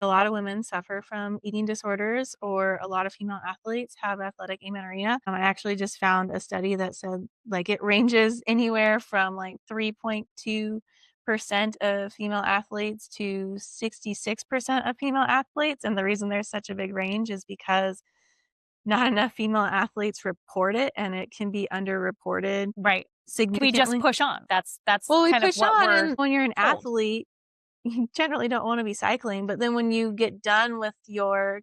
A lot of women suffer from eating disorders, or a lot of female athletes have athletic amenorrhea. I actually just found a study that said like it ranges anywhere from like 3.2% of female athletes to 66% of female athletes. And the reason there's such a big range is because not enough female athletes report it, and it can be underreported Right. We just significantly. push on. That's Well, we kind of push what on, we're and when you're an told. athlete, you generally don't want to be cycling, but then when you get done with your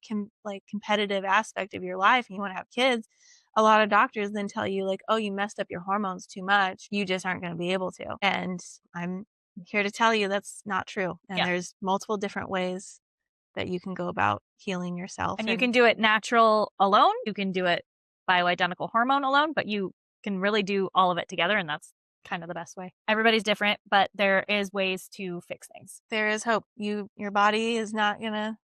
competitive aspect of your life and you want to have kids, a lot of doctors then tell you like, "Oh, you messed up your hormones too much. You just aren't going to be able to." And I'm here to tell you that's not true. And Yeah. there's multiple different ways that you can go about healing yourself. And you can do it natural alone. You can do it bioidentical hormone alone, but you can really do all of it together. And that's kind of the best way. Everybody's different, but there is ways to fix things. There is hope. Your body is not going to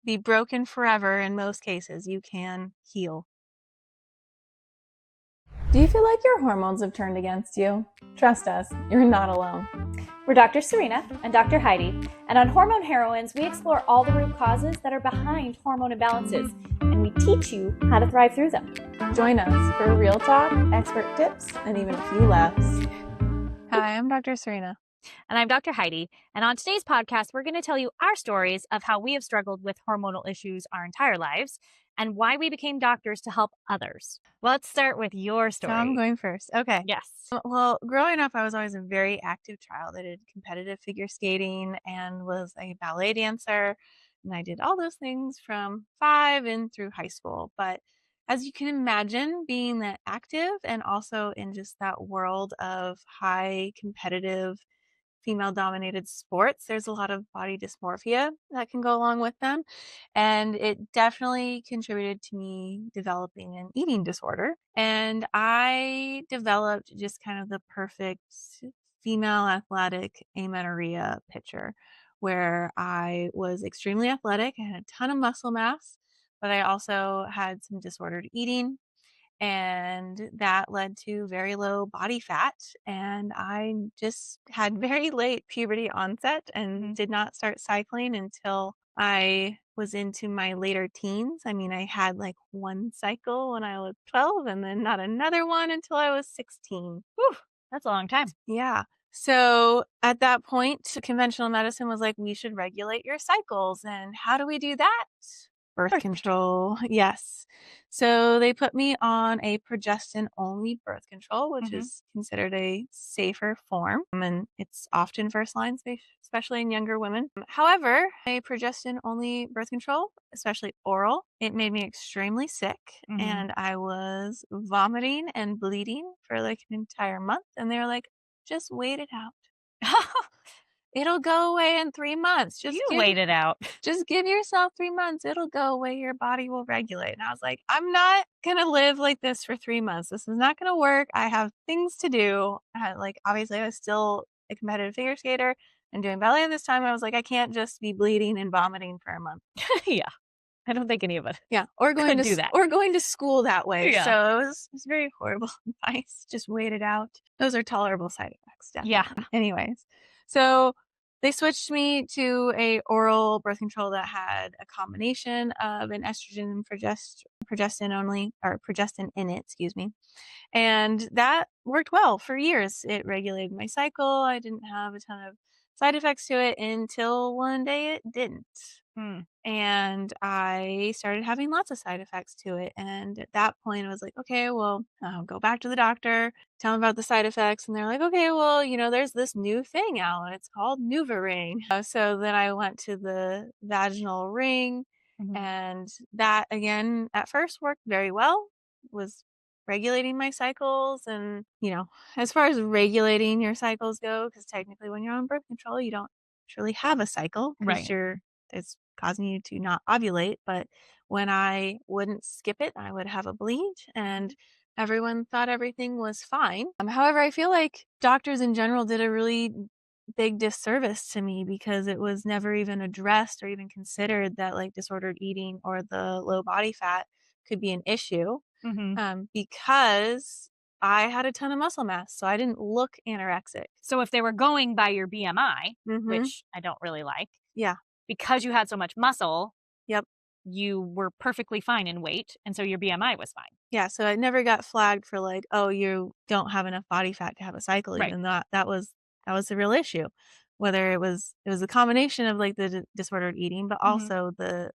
be broken forever. In most cases, you can heal. Do you feel like your hormones have turned against you? Trust us, you're not alone. We're Dr. Serena and Dr. Heidi, and on Hormone Heroines, we explore all the root causes that are behind hormone imbalances, and we teach you how to thrive through them. Join us for real talk, expert tips, and even a few laughs. Hi, I'm Dr. Serena. And I'm Dr. Heidi. And on today's podcast, we're going to tell you our stories of how we have struggled with hormonal issues our entire lives and why we became doctors to help others. Let's start with your story. So I'm going first. Okay. Yes. Well, growing up, I was always a very active child. I did competitive figure skating and was a ballet dancer. And I did all those things from 5 and through high school. But as you can imagine, being that active and also in just that world of high competitive female-dominated sports, there's a lot of body dysmorphia that can go along with them. And it definitely contributed to me developing an eating disorder. And I developed just kind of the perfect female athletic amenorrhea picture, where I was extremely athletic. I had a ton of muscle mass, but I also had some disordered eating, and that led to very low body fat. And I just had very late puberty onset and did not start cycling until I was into my later teens. I mean, I had like one cycle when I was 12 and then not another one until I was 16. Whew, that's a long time. Yeah. So at that point, conventional medicine was like, we should regulate your cycles. And how do we do that? Birth control. Yes. So they put me on a progestin-only birth control, which is considered a safer form. And it's often first line, especially in younger women. However, a progestin-only birth control, especially oral, it made me extremely sick. And I was vomiting and bleeding for like an entire month. And they were like, just wait it out. It'll go away in 3 months. You wait it out. Just give yourself 3 months. It'll go away. Your body will regulate. And I was like, I'm not going to live like this for 3 months. This is not going to work. I have things to do. Obviously, I was still a competitive figure skater and doing ballet at this time. I was like, I can't just be bleeding and vomiting for a month. Yeah. I don't think any of us. Yeah. Or going to do that. Or going to school that way. Yeah. So it was very horrible advice. Just wait it out. Those are tolerable side effects. Definitely. Yeah. Anyways, so they switched me to a oral birth control that had a combination of an estrogen and progestin only, or progestin in it, excuse me. And that worked well for years. It regulated my cycle. I didn't have a ton of side effects to it until one day it didn't. And I started having lots of side effects to it. And at that point, I was like, okay, well, I'll go back to the doctor, tell them about the side effects. And they're like, okay, well, there's this new thing out. It's called NuvaRing. So then I went to the vaginal ring. And that, again, at first worked very well, was regulating my cycles. And, as far as regulating your cycles go, because technically when you're on birth control, you don't truly have a cycle because it's causing you to not ovulate. But when I wouldn't skip it, I would have a bleed, and everyone thought everything was fine. However, I feel like doctors in general did a really big disservice to me because it was never even addressed or even considered that like disordered eating or the low body fat could be an issue. Because I had a ton of muscle mass, so I didn't look anorexic. So if they were going by your BMI, which I don't really like. Yeah. because you had so much muscle, Yep. you were perfectly fine in weight, and so your BMI was fine. Yeah, so I never got flagged for like, oh, you don't have enough body fat to have a cycle, Right. even though that was the real issue. Whether it was a combination of like the disordered eating, but also the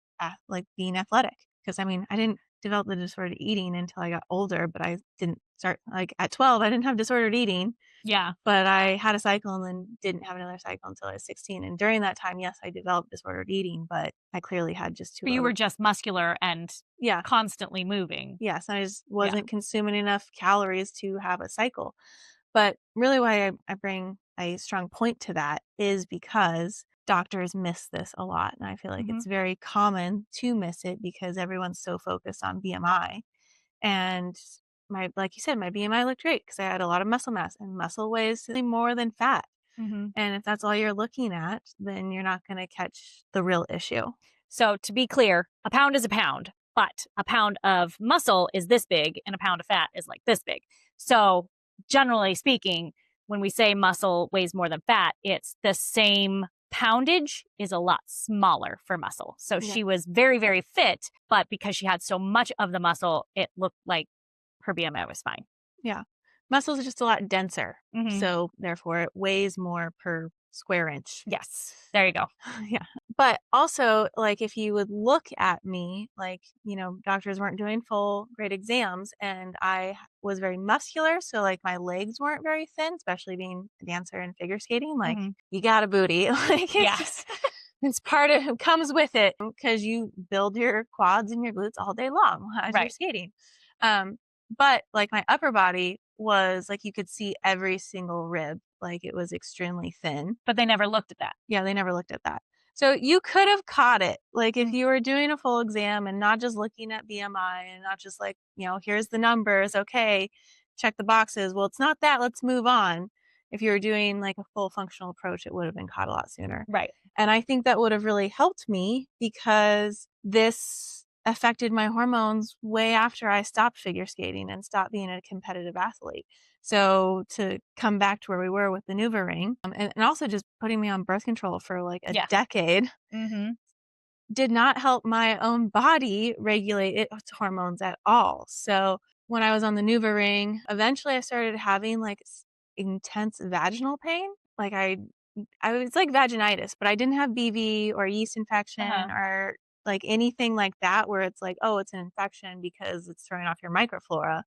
like being athletic. Because I mean, I didn't develop the disordered eating until I got older, but I didn't start like at 12. I didn't have disordered eating. Yeah. But I had a cycle and then didn't have another cycle until I was 16. And during that time, yes, I developed disordered eating, but I clearly had just too But you low. were just muscular and constantly moving. Yes, I just wasn't consuming enough calories to have a cycle. But really why I bring a strong point to that is because doctors miss this a lot. And I feel like it's very common to miss it because everyone's so focused on BMI. And like you said, my BMI looked great because I had a lot of muscle mass, and muscle weighs more than fat. And if that's all you're looking at, then you're not going to catch the real issue. So to be clear, a pound is a pound, but a pound of muscle is this big and a pound of fat is like this big. So generally speaking, when we say muscle weighs more than fat, it's the same poundage is a lot smaller for muscle. So she was very, very fit, but because she had so much of the muscle, it looked like her BMI was fine. Yeah. Muscle is just a lot denser. So therefore it weighs more per square inch. Yes. There you go. Yeah. But also, like, if you would look at me, like, you know, doctors weren't doing full grade exams and I was very muscular. So like my legs weren't very thin, especially being a dancer and figure skating. Like you got a booty. Like it's just, it's part of it comes with it because you build your quads and your glutes all day long as you're skating. But like my upper body was like, you could see every single rib. Like it was extremely thin. But they never looked at that. Yeah, they never looked at that. So you could have caught it. Like if you were doing a full exam and not just looking at BMI and not just like, you know, here's the numbers. Okay, check the boxes. Well, it's not that. Let's move on. If you were doing like a full functional approach, it would have been caught a lot sooner. Right. And I think that would have really helped me because this affected my hormones way after I stopped figure skating and stopped being a competitive athlete. So to come back to where we were with the NuvaRing and also just putting me on birth control for like a decade did not help my own body regulate its hormones at all. So when I was on the NuvaRing, eventually I started having like intense vaginal pain. Like I was like vaginitis, but I didn't have BV or yeast infection or like anything like that where it's like, oh, it's an infection because it's throwing off your microflora.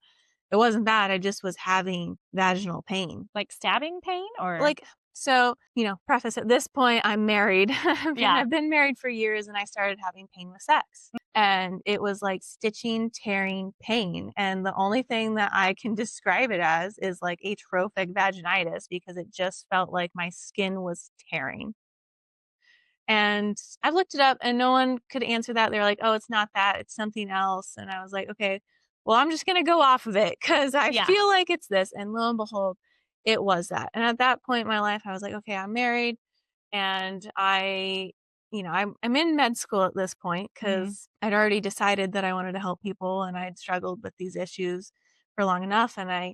It wasn't that. I just was having vaginal pain. Like stabbing pain or like, so, you know, preface at this point, I'm married. I've been married for years and I started having pain with sex. And it was like stitching, tearing pain. And the only thing that I can describe it as is like atrophic vaginitis because it just felt like my skin was tearing. And I looked it up and no one could answer that. They were like, oh, it's not that, it's something else. And I was like, okay, well, I'm just going to go off of it because I feel like it's this. And lo and behold, it was that. And at that point in my life, I was like, okay, I'm married and I'm in med school at this point because I'd already decided that I wanted to help people and I had struggled with these issues for long enough. And I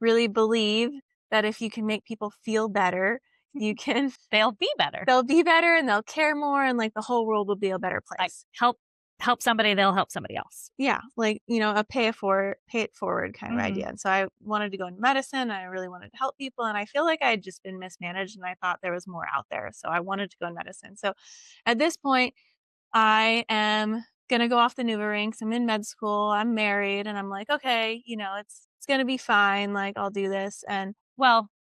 really believe that if you can make people feel better, they'll be better. They'll be better and they'll care more and like the whole world will be a better place. Like help somebody, they'll help somebody else. Yeah. Like, you know, a pay it forward kind of idea. And so I wanted to go into medicine and I really wanted to help people. And I feel like I had just been mismanaged and I thought there was more out there. So I wanted to go in medicine. So at this point, I am going to go off the NuvaRing. I'm in med school. I'm married and I'm like, okay, you know, it's going to be fine. Like I'll do this. And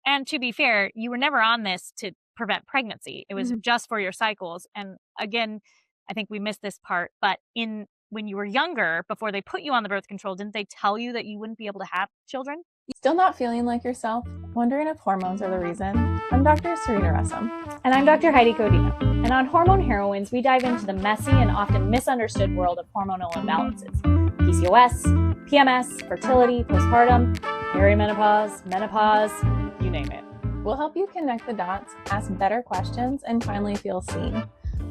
and to be fair, you were never on this to prevent pregnancy. It was just for your cycles. And again, I think we missed this part, but when you were younger, before they put you on the birth control, didn't they tell you that you wouldn't be able to have children? Still not feeling like yourself? Wondering if hormones are the reason? I'm Dr. Serena Russum. And I'm Dr. Heidi Codino. And on Hormone Heroines, we dive into the messy and often misunderstood world of hormonal imbalances. PCOS, PMS, fertility, postpartum, perimenopause, menopause, you name it. We'll help you connect the dots, ask better questions, and finally feel seen.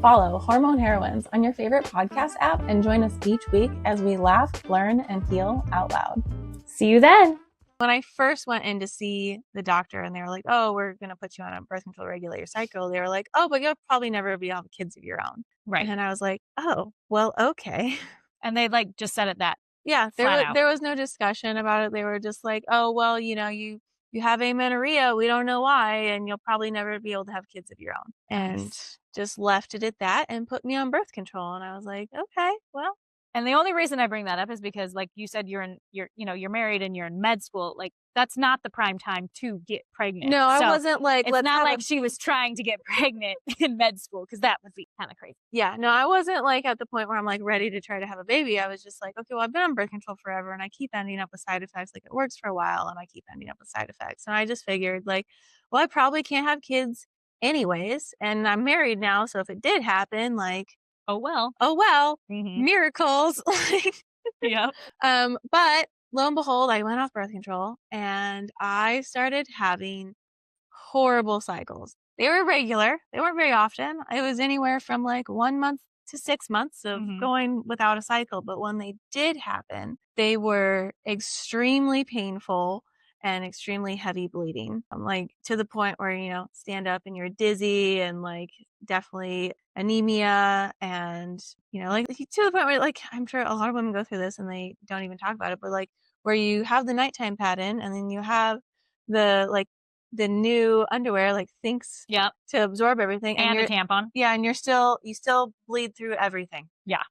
Follow Hormone Heroines on your favorite podcast app and join us each week as we laugh, learn, and heal out loud. See you then! When I first went in to see the doctor and they were like, oh, we're going to put you on a birth control to regulate your cycle, they were like, oh, but you'll probably never be able to have kids of your own. Right. And I was like, oh, well, okay. And they like just said it that. Yeah, Flat out. there was no discussion about it. They were just like, oh, well, you have amenorrhea. We don't know why, and you'll probably never be able to have kids of your own. And Nice. just left it at that and put me on birth control. And I was like, okay, well. And the only reason I bring that up is because, like you said, you're married and you're in med school. Like, that's not the prime time to get pregnant. No, I So wasn't like, it's not like she was trying to get pregnant in med school, because that would be kind of crazy. Yeah, no, I wasn't like at the point where I'm like ready to try to have a baby. I was just like, okay, well, I've been on birth control forever and I keep ending up with side effects. Like, it works for a while and I keep ending up with side effects. And I just figured, like, well, I probably can't have kids anyways. And I'm married now. So if it did happen, like, Oh well. Mm-hmm. Miracles. Yeah. But lo and behold, I went off birth control and I started having horrible cycles. They were regular. They weren't very often. It was anywhere from like 1 month to 6 months of going without a cycle. But when they did happen, they were extremely painful and extremely heavy bleeding. Like, to the point where, stand up and you're dizzy, and like definitely anemia, and like to the point where, like, I'm sure a lot of women go through this and they don't even talk about it, but like where you have the nighttime pattern and then you have the new underwear like thinks to absorb everything, and a tampon. Yeah, and you still bleed through everything. Yeah.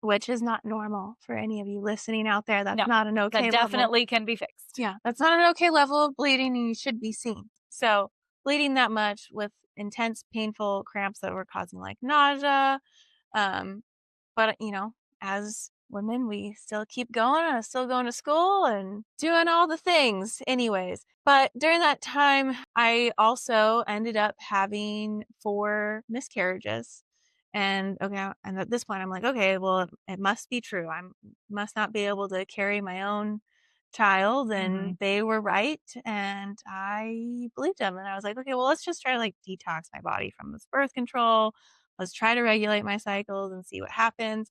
Which is not normal for any of you listening out there. That's not an okay level. That definitely can be fixed. Yeah, that's not an okay level of bleeding, and you should be seen. So bleeding that much with intense, painful cramps that were causing like nausea. But as women, we still keep going. I was still going to school and doing all the things anyways. But during that time, I also ended up having 4 miscarriages. And at this point I'm like, okay, well, it must be true. I must not be able to carry my own child. And they were right. And I believed them. And I was like, okay, well, let's just try to like detox my body from this birth control. Let's try to regulate my cycles and see what happens.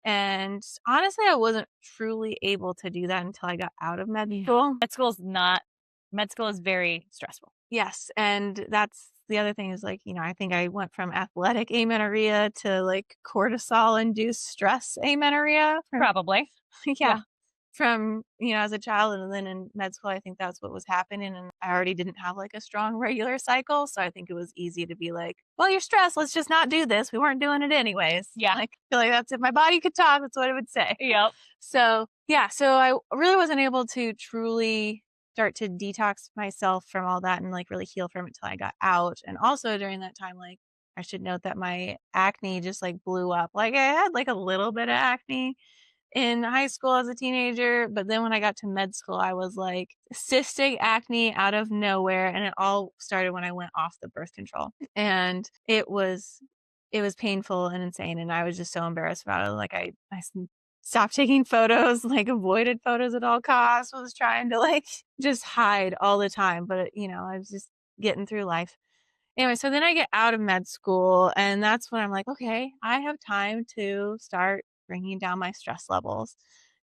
And honestly, I wasn't truly able to do that until I got out of med school. Med school is very stressful. Yes. And that's the other thing is like, I think I went from athletic amenorrhea to like cortisol induced stress amenorrhea. Probably. Yeah. From, as a child, and then in med school, I think that's what was happening. And I already didn't have like a strong regular cycle. So I think it was easy to be like, well, you're stressed. Let's just not do this. We weren't doing it anyways. Yeah. Like, I feel like that's if my body could talk, that's what it would say. Yep. So yeah, so I really wasn't able to truly start to detox myself from all that and like really heal from it till I got out. And also during that time, like, I should note that my acne just like blew up. Like, I had like a little bit of acne in high school as a teenager, but then when I got to med school, I was like cystic acne out of nowhere. And it all started when I went off the birth control, and it was painful and insane. And I was just so embarrassed about it. Like, I stopped taking photos, like avoided photos at all costs, was trying to like just hide all the time. But I was just getting through life. Anyway, so then I get out of med school, and that's when I'm like, okay, I have time to start bringing down my stress levels.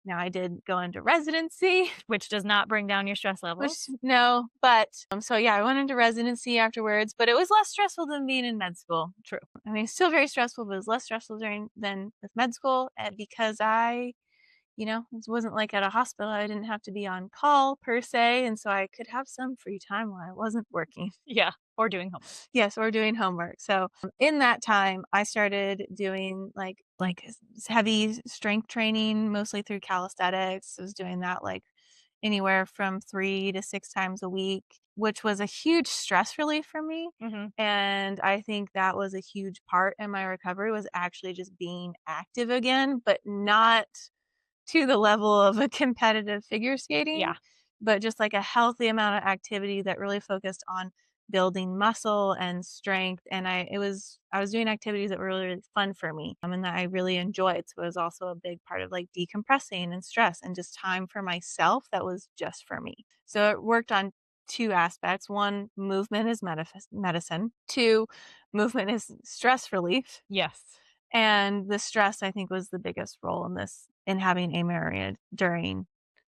Now, I did go into residency, which does not bring down your stress levels. No, but so yeah, I went into residency afterwards, but it was less stressful than being in med school. True. I mean, still very stressful, but it was less stressful than with med school, because I, it wasn't like at a hospital. I didn't have to be on call per se, and so I could have some free time while I wasn't working. Yeah, or doing homework. Yes, or doing homework. So in that time, I started doing like heavy strength training, mostly through calisthenics. I was doing that like anywhere from 3 to 6 times a week, which was a huge stress relief for me. And I think that was a huge part in my recovery, was actually just being active again, but not to the level of a competitive figure skating. Yeah. But just like a healthy amount of activity that really focused on building muscle and strength. And I was doing activities that were really, really fun for me, and that I really enjoyed. So it was also a big part of like decompressing and stress and just time for myself that was just for me. So it worked on 2 aspects. 1, movement is medicine. 2, movement is stress relief. Yes. And the stress, I think, was the biggest role in having amenorrhea during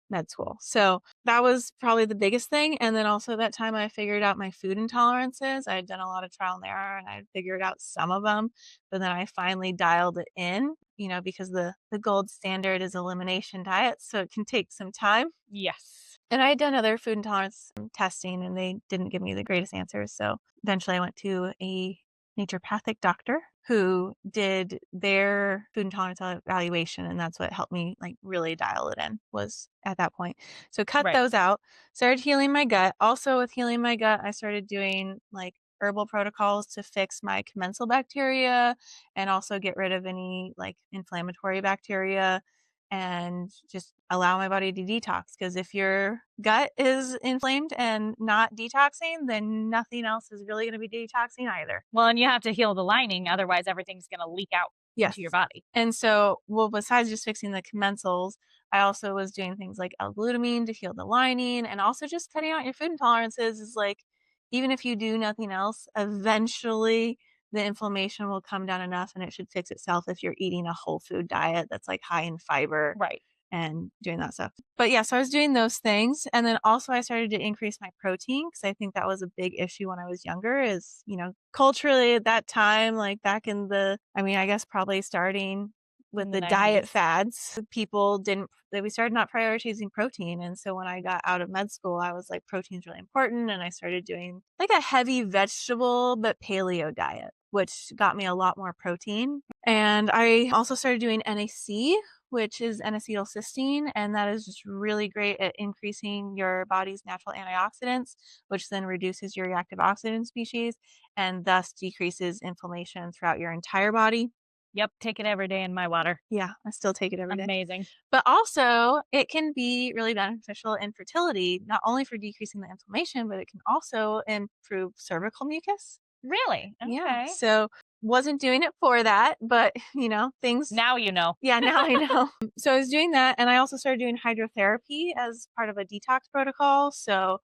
med school. So that was probably the biggest thing. And then also that time I figured out my food intolerances. I had done a lot of trial and error and I figured out some of them, but then I finally dialed it in, because the gold standard is elimination diet. So it can take some time. Yes. And I had done other food intolerance testing and they didn't give me the greatest answers. So eventually I went to a naturopathic doctor who did their food intolerance evaluation. And that's what helped me like really dial it in, was at that point. So cut Right. those out, started healing my gut. Also with healing my gut, I started doing like herbal protocols to fix my commensal bacteria and also get rid of any like inflammatory bacteria and just allow my body to detox. Because if your gut is inflamed and not detoxing, then nothing else is really going to be detoxing either. Well, and you have to heal the lining, otherwise everything's going to leak out into your body. And so, besides just fixing the commensals, I also was doing things like L-glutamine to heal the lining, and also just cutting out your food intolerances is like, even if you do nothing else, eventually the inflammation will come down enough and it should fix itself if you're eating a whole food diet that's like high in fiber. Right. And doing that stuff. But yeah, so I was doing those things. And then also I started to increase my protein because I think that was a big issue when I was younger is, culturally at that time, like back in I guess probably starting with the diet 90s. fads, we started not prioritizing protein. And so when I got out of med school, I was like, protein's really important. And I started doing like a heavy vegetable, but paleo diet, which got me a lot more protein. And I also started doing NAC, which is N-acetylcysteine, and that is just really great at increasing your body's natural antioxidants, which then reduces your reactive oxygen species and thus decreases inflammation throughout your entire body. Yep, take it every day in my water. Yeah, I still take it every day. Amazing. But also, it can be really beneficial in fertility, not only for decreasing the inflammation, but it can also improve cervical mucus. Really? Okay. Yeah. So wasn't doing it for that, but things. Now you know. Yeah, now I know. So I was doing that. And I also started doing hydrotherapy as part of a detox protocol. So,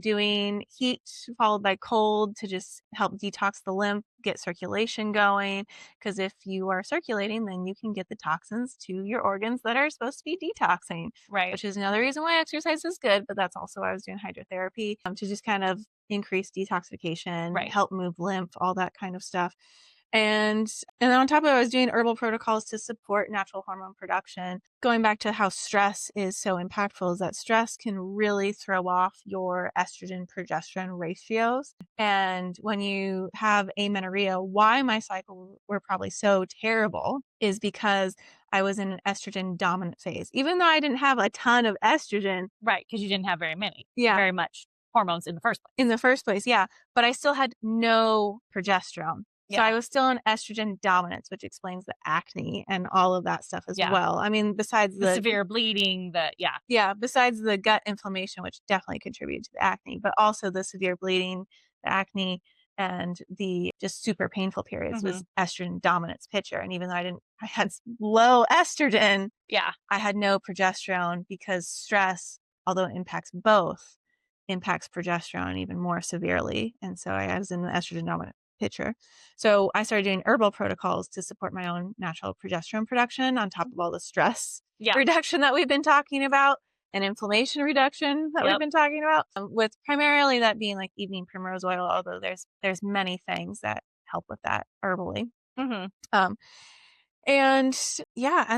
doing heat followed by cold to just help detox the lymph, get circulation going. Because if you are circulating, then you can get the toxins to your organs that are supposed to be detoxing. Right. Which is another reason why exercise is good. But that's also why I was doing hydrotherapy to just kind of increase detoxification, Right. help move lymph, all that kind of stuff. And then on top of it, I was doing herbal protocols to support natural hormone production. Going back to how stress is so impactful is that stress can really throw off your estrogen progesterone ratios. And when you have amenorrhea, why my cycle were probably so terrible is because I was in an estrogen dominant phase. Even though I didn't have a ton of estrogen. Right, because you didn't have very many. Yeah. Very much hormones in the first place. In the first place, yeah. But I still had no progesterone. So I was still in estrogen dominance, which explains the acne and all of that stuff as well. I mean, besides the severe bleeding, besides the gut inflammation, which definitely contributed to the acne, but also the severe bleeding, the acne, and the just super painful periods was estrogen dominance picture. And even though I had low estrogen, I had no progesterone because stress, although it impacts both, impacts progesterone even more severely. And so I was in the estrogen dominant picture. So I started doing herbal protocols to support my own natural progesterone production on top of all the stress reduction that we've been talking about and inflammation reduction that we've been talking about, with primarily that being like evening primrose oil, although there's many things that help with that herbally. And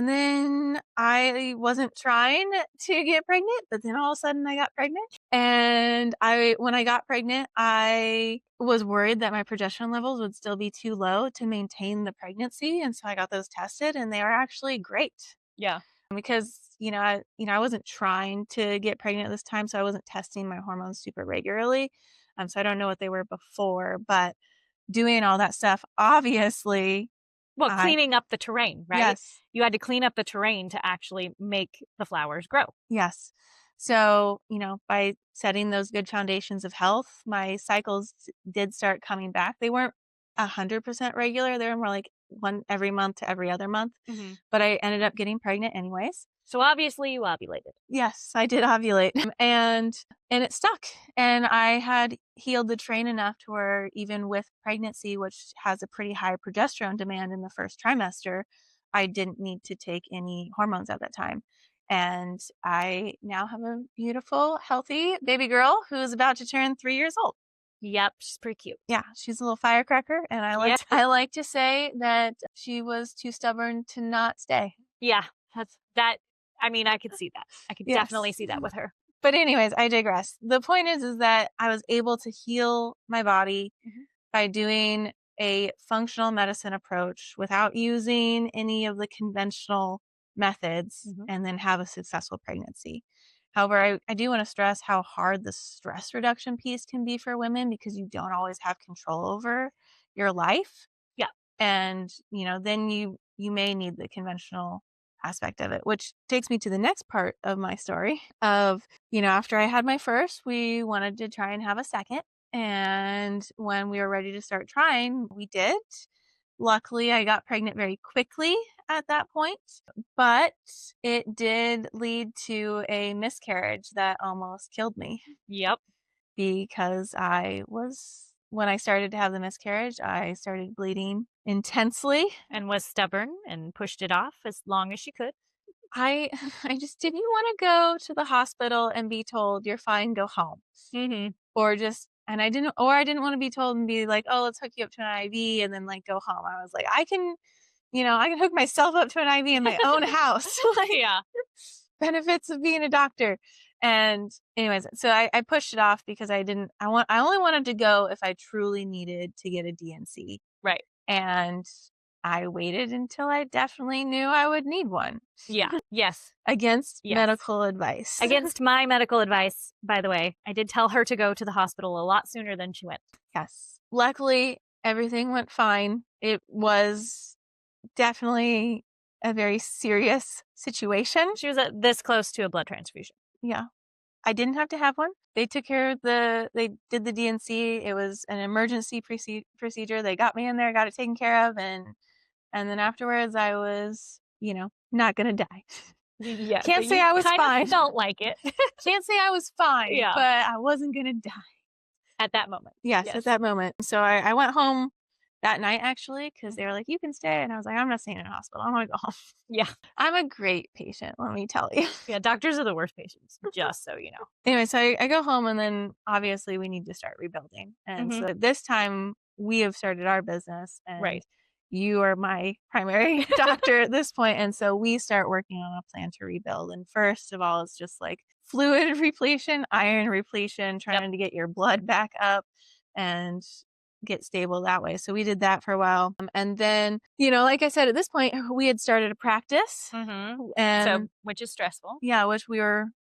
then I wasn't trying to get pregnant, but then all of a sudden I got pregnant. And when I got pregnant, I was worried that my progesterone levels would still be too low to maintain the pregnancy. And so I got those tested and they are actually great. Yeah. Because, I wasn't trying to get pregnant at this time, so I wasn't testing my hormones super regularly. So I don't know what they were before, but doing all that stuff, obviously. Well, cleaning up the terrain, right? Yes. You had to clean up the terrain to actually make the flowers grow. Yes. So, by setting those good foundations of health, my cycles did start coming back. They weren't 100% regular. They were more like one every month to every other month. But I ended up getting pregnant anyways. So obviously you ovulated. Yes, I did ovulate. And it stuck. And I had healed the terrain enough to where even with pregnancy, which has a pretty high progesterone demand in the first trimester, I didn't need to take any hormones at that time. And I now have a beautiful, healthy baby girl who's about to turn 3 years old. Yep, she's pretty cute. Yeah, she's a little firecracker, and I like to say that she was too stubborn to not stay. Yeah, I mean, I could see that. I could definitely see that with her. But anyways, I digress. The point is that I was able to heal my body by doing a functional medicine approach without using any of the conventional methods and then have a successful pregnancy. However, I do want to stress how hard the stress reduction piece can be for women because you don't always have control over your life. Yeah. And, then you may need the conventional aspect of it, which takes me to the next part of my story of, after I had my first, we wanted to try and have a second. And when we were ready to start trying, we did. Luckily, I got pregnant very quickly at that point, but it did lead to a miscarriage that almost killed me. Yep. Because when I started to have the miscarriage, I started bleeding intensely. And was stubborn and pushed it off as long as she could. I just didn't want to go to the hospital and be told, you're fine, go home. I didn't want to be told and be like, oh, let's hook you up to an IV and then like go home. I was like, I can hook myself up to an IV in my own house. Yeah. Benefits of being a doctor. And anyways, so I pushed it off because I only wanted to go if I truly needed to get a DNC. Right. And I waited until I definitely knew I would need one. Yeah. Yes. Against medical advice. Against my medical advice, by the way. I did tell her to go to the hospital a lot sooner than she went. Yes. Luckily, everything went fine. It was definitely a very serious situation. She was this close to a blood transfusion. Yeah. I didn't have to have one. They took care of they did the DNC. It was an emergency procedure. They got me in there, got it taken care of. And then afterwards I was, not going to die. Yeah. Can't say I was fine. Felt like it. Can't say I was fine, yeah. But I wasn't going to die. At that moment. Yes, at that moment. So I went home that night, actually, because they were like, you can stay. And I was like, I'm not staying in a hospital. I want to go home. Yeah. I'm a great patient, let me tell you. Yeah, doctors are the worst patients, just so you know. Anyway, so I go home, and then obviously we need to start rebuilding. And so this time we have started our business. And you are my primary doctor at this point. And so we start working on a plan to rebuild. And first of all, it's just like fluid repletion, iron repletion, trying to get your blood back up and get stable that way. So we did that for a while. And then, like I said, at this point, we had started a practice. And which is stressful. Yeah,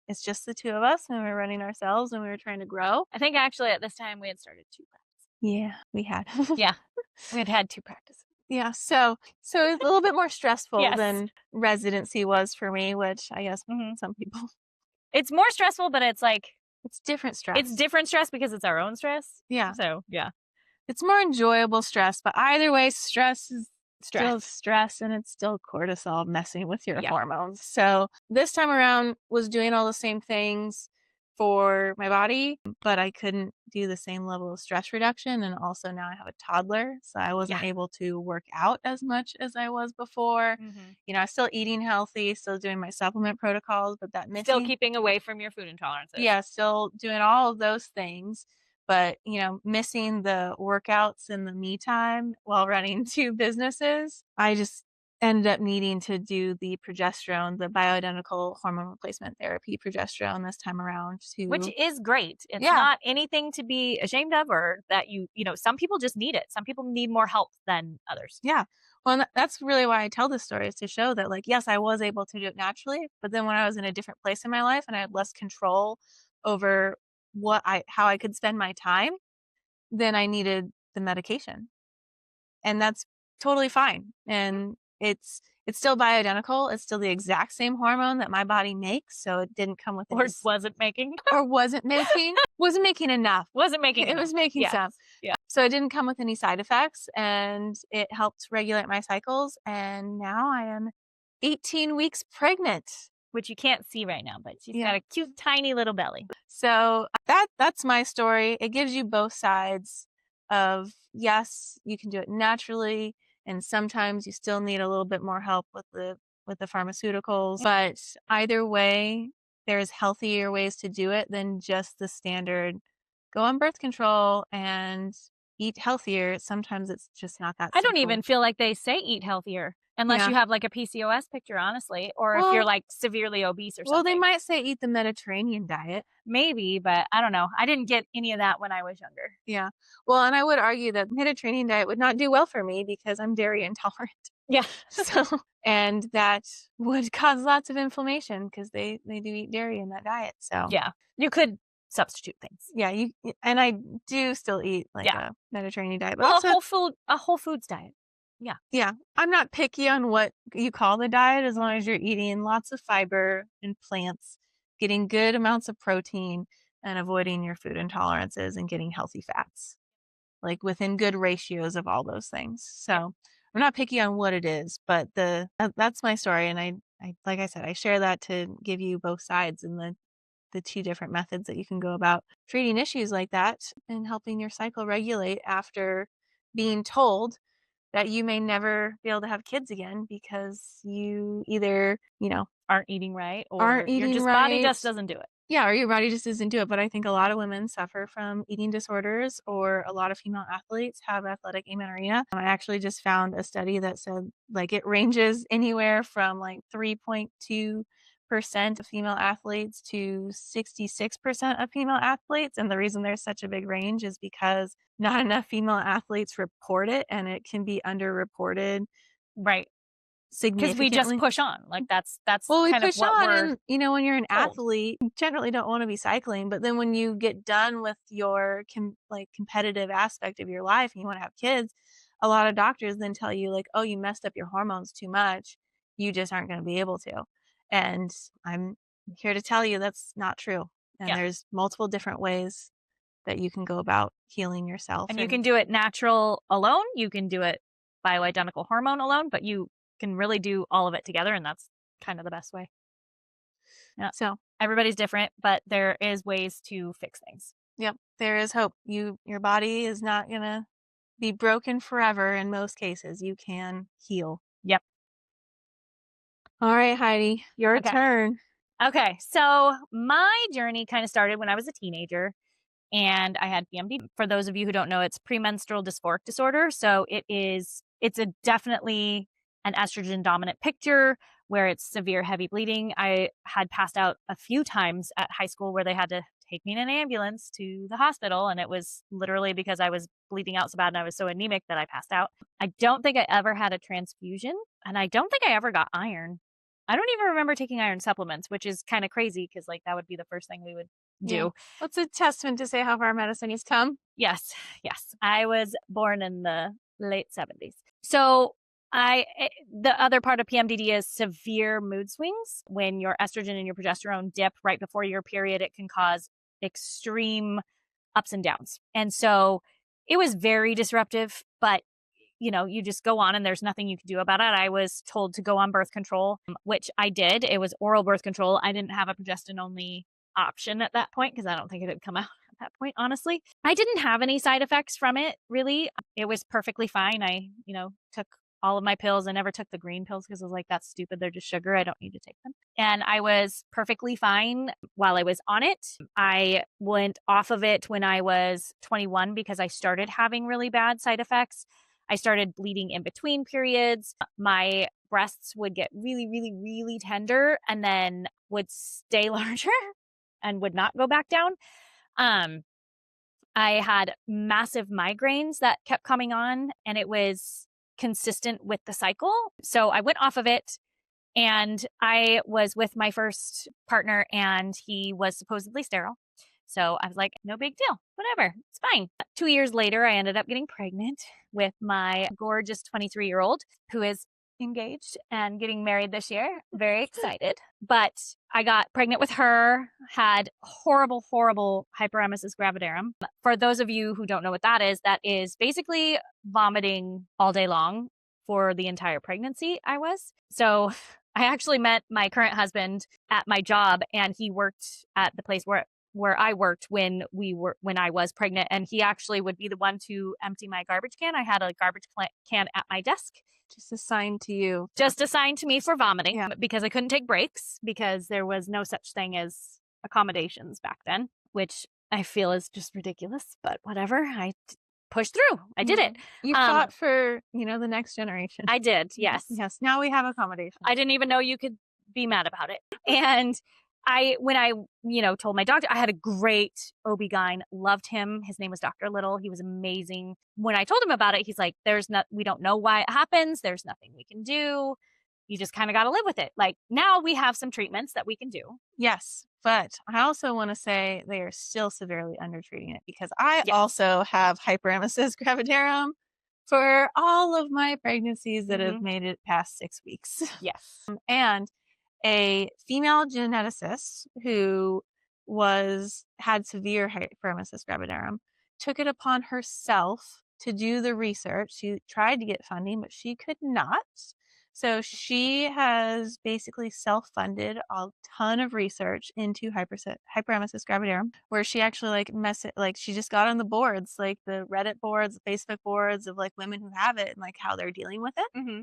it's just the two of us, and we were running ourselves, and we were trying to grow. I think actually at this time we had started 2 practices. Yeah, we had. Yeah, we had 2 practices. Yeah, so it's a little bit more stressful than residency was for me, which I guess some people. It's more stressful, but it's like it's different stress. It's different stress because it's our own stress. Yeah. So yeah, it's more enjoyable stress, but either way, stress is still stress, and it's still cortisol messing with your hormones. So this time around was doing all the same things for my body, but I couldn't do the same level of stress reduction. And also now I have a toddler, so I wasn't able to work out as much as I was before. I'm still eating healthy, still doing my supplement protocols, but still keeping away from your food intolerances. Yeah, still doing all of those things. But, missing the workouts and the me time while running 2 businesses, I just ended up needing to do the progesterone, the bioidentical hormone replacement therapy progesterone this time around. Which is great. It's not anything to be ashamed of, or that some people just need it. Some people need more help than others. Yeah. Well, that's really why I tell this story, is to show that, like, yes, I was able to do it naturally, but then when I was in a different place in my life and I had less control over how I could spend my time, then I needed the medication. And that's totally fine. And it's still bioidentical. It's still the exact same hormone that my body makes. So it didn't come with wasn't making wasn't making enough. It was making some. Yeah. So it didn't come with any side effects, and it helped regulate my cycles. And now I am 18 weeks pregnant. Which you can't see right now, but she's got a cute, tiny little belly. So that's my story. It gives you both sides of, yes, you can do it naturally, and sometimes you still need a little bit more help with the with the pharmaceuticals. But either way, there's healthier ways to do it than just the standard go on birth control and eat healthier. Sometimes it's just not that I don't simple. even feel like they say eat healthier unless you have like a PCOS picture, honestly, or if you're like severely obese or something. Well, they might say eat the Mediterranean diet. Maybe, but I don't know. I didn't get any of that when I was younger. Yeah. Well, and I would argue that Mediterranean diet would not do well for me because I'm dairy intolerant. Yeah. So, and that would cause lots of inflammation because they do eat dairy in that diet. So yeah, you could substitute things. Yeah, and I do still eat like a Mediterranean diet, but also a whole foods diet. Yeah. Yeah. I'm not picky on what you call the diet as long as you're eating lots of fiber and plants, getting good amounts of protein, and avoiding your food intolerances and getting healthy fats, like within good ratios of all those things. So I'm not picky on what it is, but that's my story. And I like I said, I share that to give you both sides and the two different methods that you can go about treating issues like that and helping your cycle regulate after being told that you may never be able to have kids again because you either, aren't eating right or your body just doesn't do it. Yeah, or your body just doesn't do it. But I think a lot of women suffer from eating disorders, or a lot of female athletes have athletic amenorrhea. I actually just found a study that said like it ranges anywhere from like 3.2% of female athletes to 66% of female athletes. And the reason there's such a big range is because not enough female athletes report it, and it can be underreported. Right. Because we just push on. Like that's well, we kind push of what on, we're and when you're an athlete, you generally don't want to be cycling. But then when you get done with your competitive aspect of your life and you want to have kids, a lot of doctors then tell you like, oh, you messed up your hormones too much. You just aren't going to be able to. And I'm here to tell you that's not true. And there's multiple different ways that you can go about healing yourself. And you can do it natural alone. You can do it bioidentical hormone alone, but you can really do all of it together, and that's kind of the best way. Yeah. So everybody's different, but there is ways to fix things. Yep, there is hope. Your body is not gonna be broken forever. In most cases, you can heal. Yep. All right, Heidi, your turn. Okay, so my journey kind of started when I was a teenager. And I had PMD. For those of you who don't know, it's premenstrual dysphoric disorder. So it's definitely an estrogen dominant picture where it's severe heavy bleeding. I had passed out a few times at high school where they had to take me in an ambulance to the hospital. And it was literally because I was bleeding out so bad and I was so anemic that I passed out. I don't think I ever had a transfusion, and I don't think I ever got iron. I don't even remember taking iron supplements, which is kind of crazy because like that would be the first thing we would do. Yeah. What's a testament to say how far medicine has come? Yes. I was born in the late 70s. So the other part of PMDD is severe mood swings. When your estrogen and your progesterone dip right before your period, it can cause extreme ups and downs. And so it was very disruptive, but you just go on and there's nothing you can do about it. I was told to go on birth control, which I did. It was oral birth control. I didn't have a progestin only option at that point because I don't think it had come out at that point, honestly. I didn't have any side effects from it, really. It was perfectly fine. I, took all of my pills. I never took the green pills because I was like, that's stupid. They're just sugar. I don't need to take them. And I was perfectly fine while I was on it. I went off of it when I was 21 because I started having really bad side effects. I started bleeding in between periods. My breasts would get really, really, really tender and then would stay larger and would not go back down. I had massive migraines that kept coming on, and it was consistent with the cycle. So I went off of it, and I was with my first partner, and he was supposedly sterile. So I was like, no big deal, whatever, it's fine. 2 years later, I ended up getting pregnant with my gorgeous 23-year-old who is engaged and getting married this year. Very excited. But I got pregnant with her, had horrible, horrible hyperemesis gravidarum. For those of you who don't know what that is basically vomiting all day long for the entire pregnancy I was. So I actually met my current husband at my job, and he worked at the place where I worked when I was pregnant, and he actually would be the one to empty my garbage can. I had a garbage can at my desk Just assigned to you. Just assigned to me for vomiting Yeah. because I couldn't take breaks because there was no such thing as accommodations back then, which I feel is just ridiculous, but whatever. I pushed through. I did it. You fought for, the next generation. I did. Yes. Yes. Now we have accommodation. I didn't even know you could be mad about it. And when I told my doctor, I had a great OB-GYN, loved him. His name was Dr. Little. He was amazing. When I told him about it, he's like, we don't know why it happens. There's nothing we can do. You just kind of got to live with it. Like now we have some treatments that we can do. Yes. But I also want to say they are still severely undertreating it because I also have hyperemesis gravidarum for all of my pregnancies that have made it past 6 weeks. Yes. And a female geneticist who had severe hyperemesis gravidarum took it upon herself to do the research. She tried to get funding, but she could not. So she has basically self-funded a ton of research into hyperemesis gravidarum, where she actually she just got on the boards, like the Reddit boards, Facebook boards of like women who have it and like how they're dealing with it. Mm-hmm.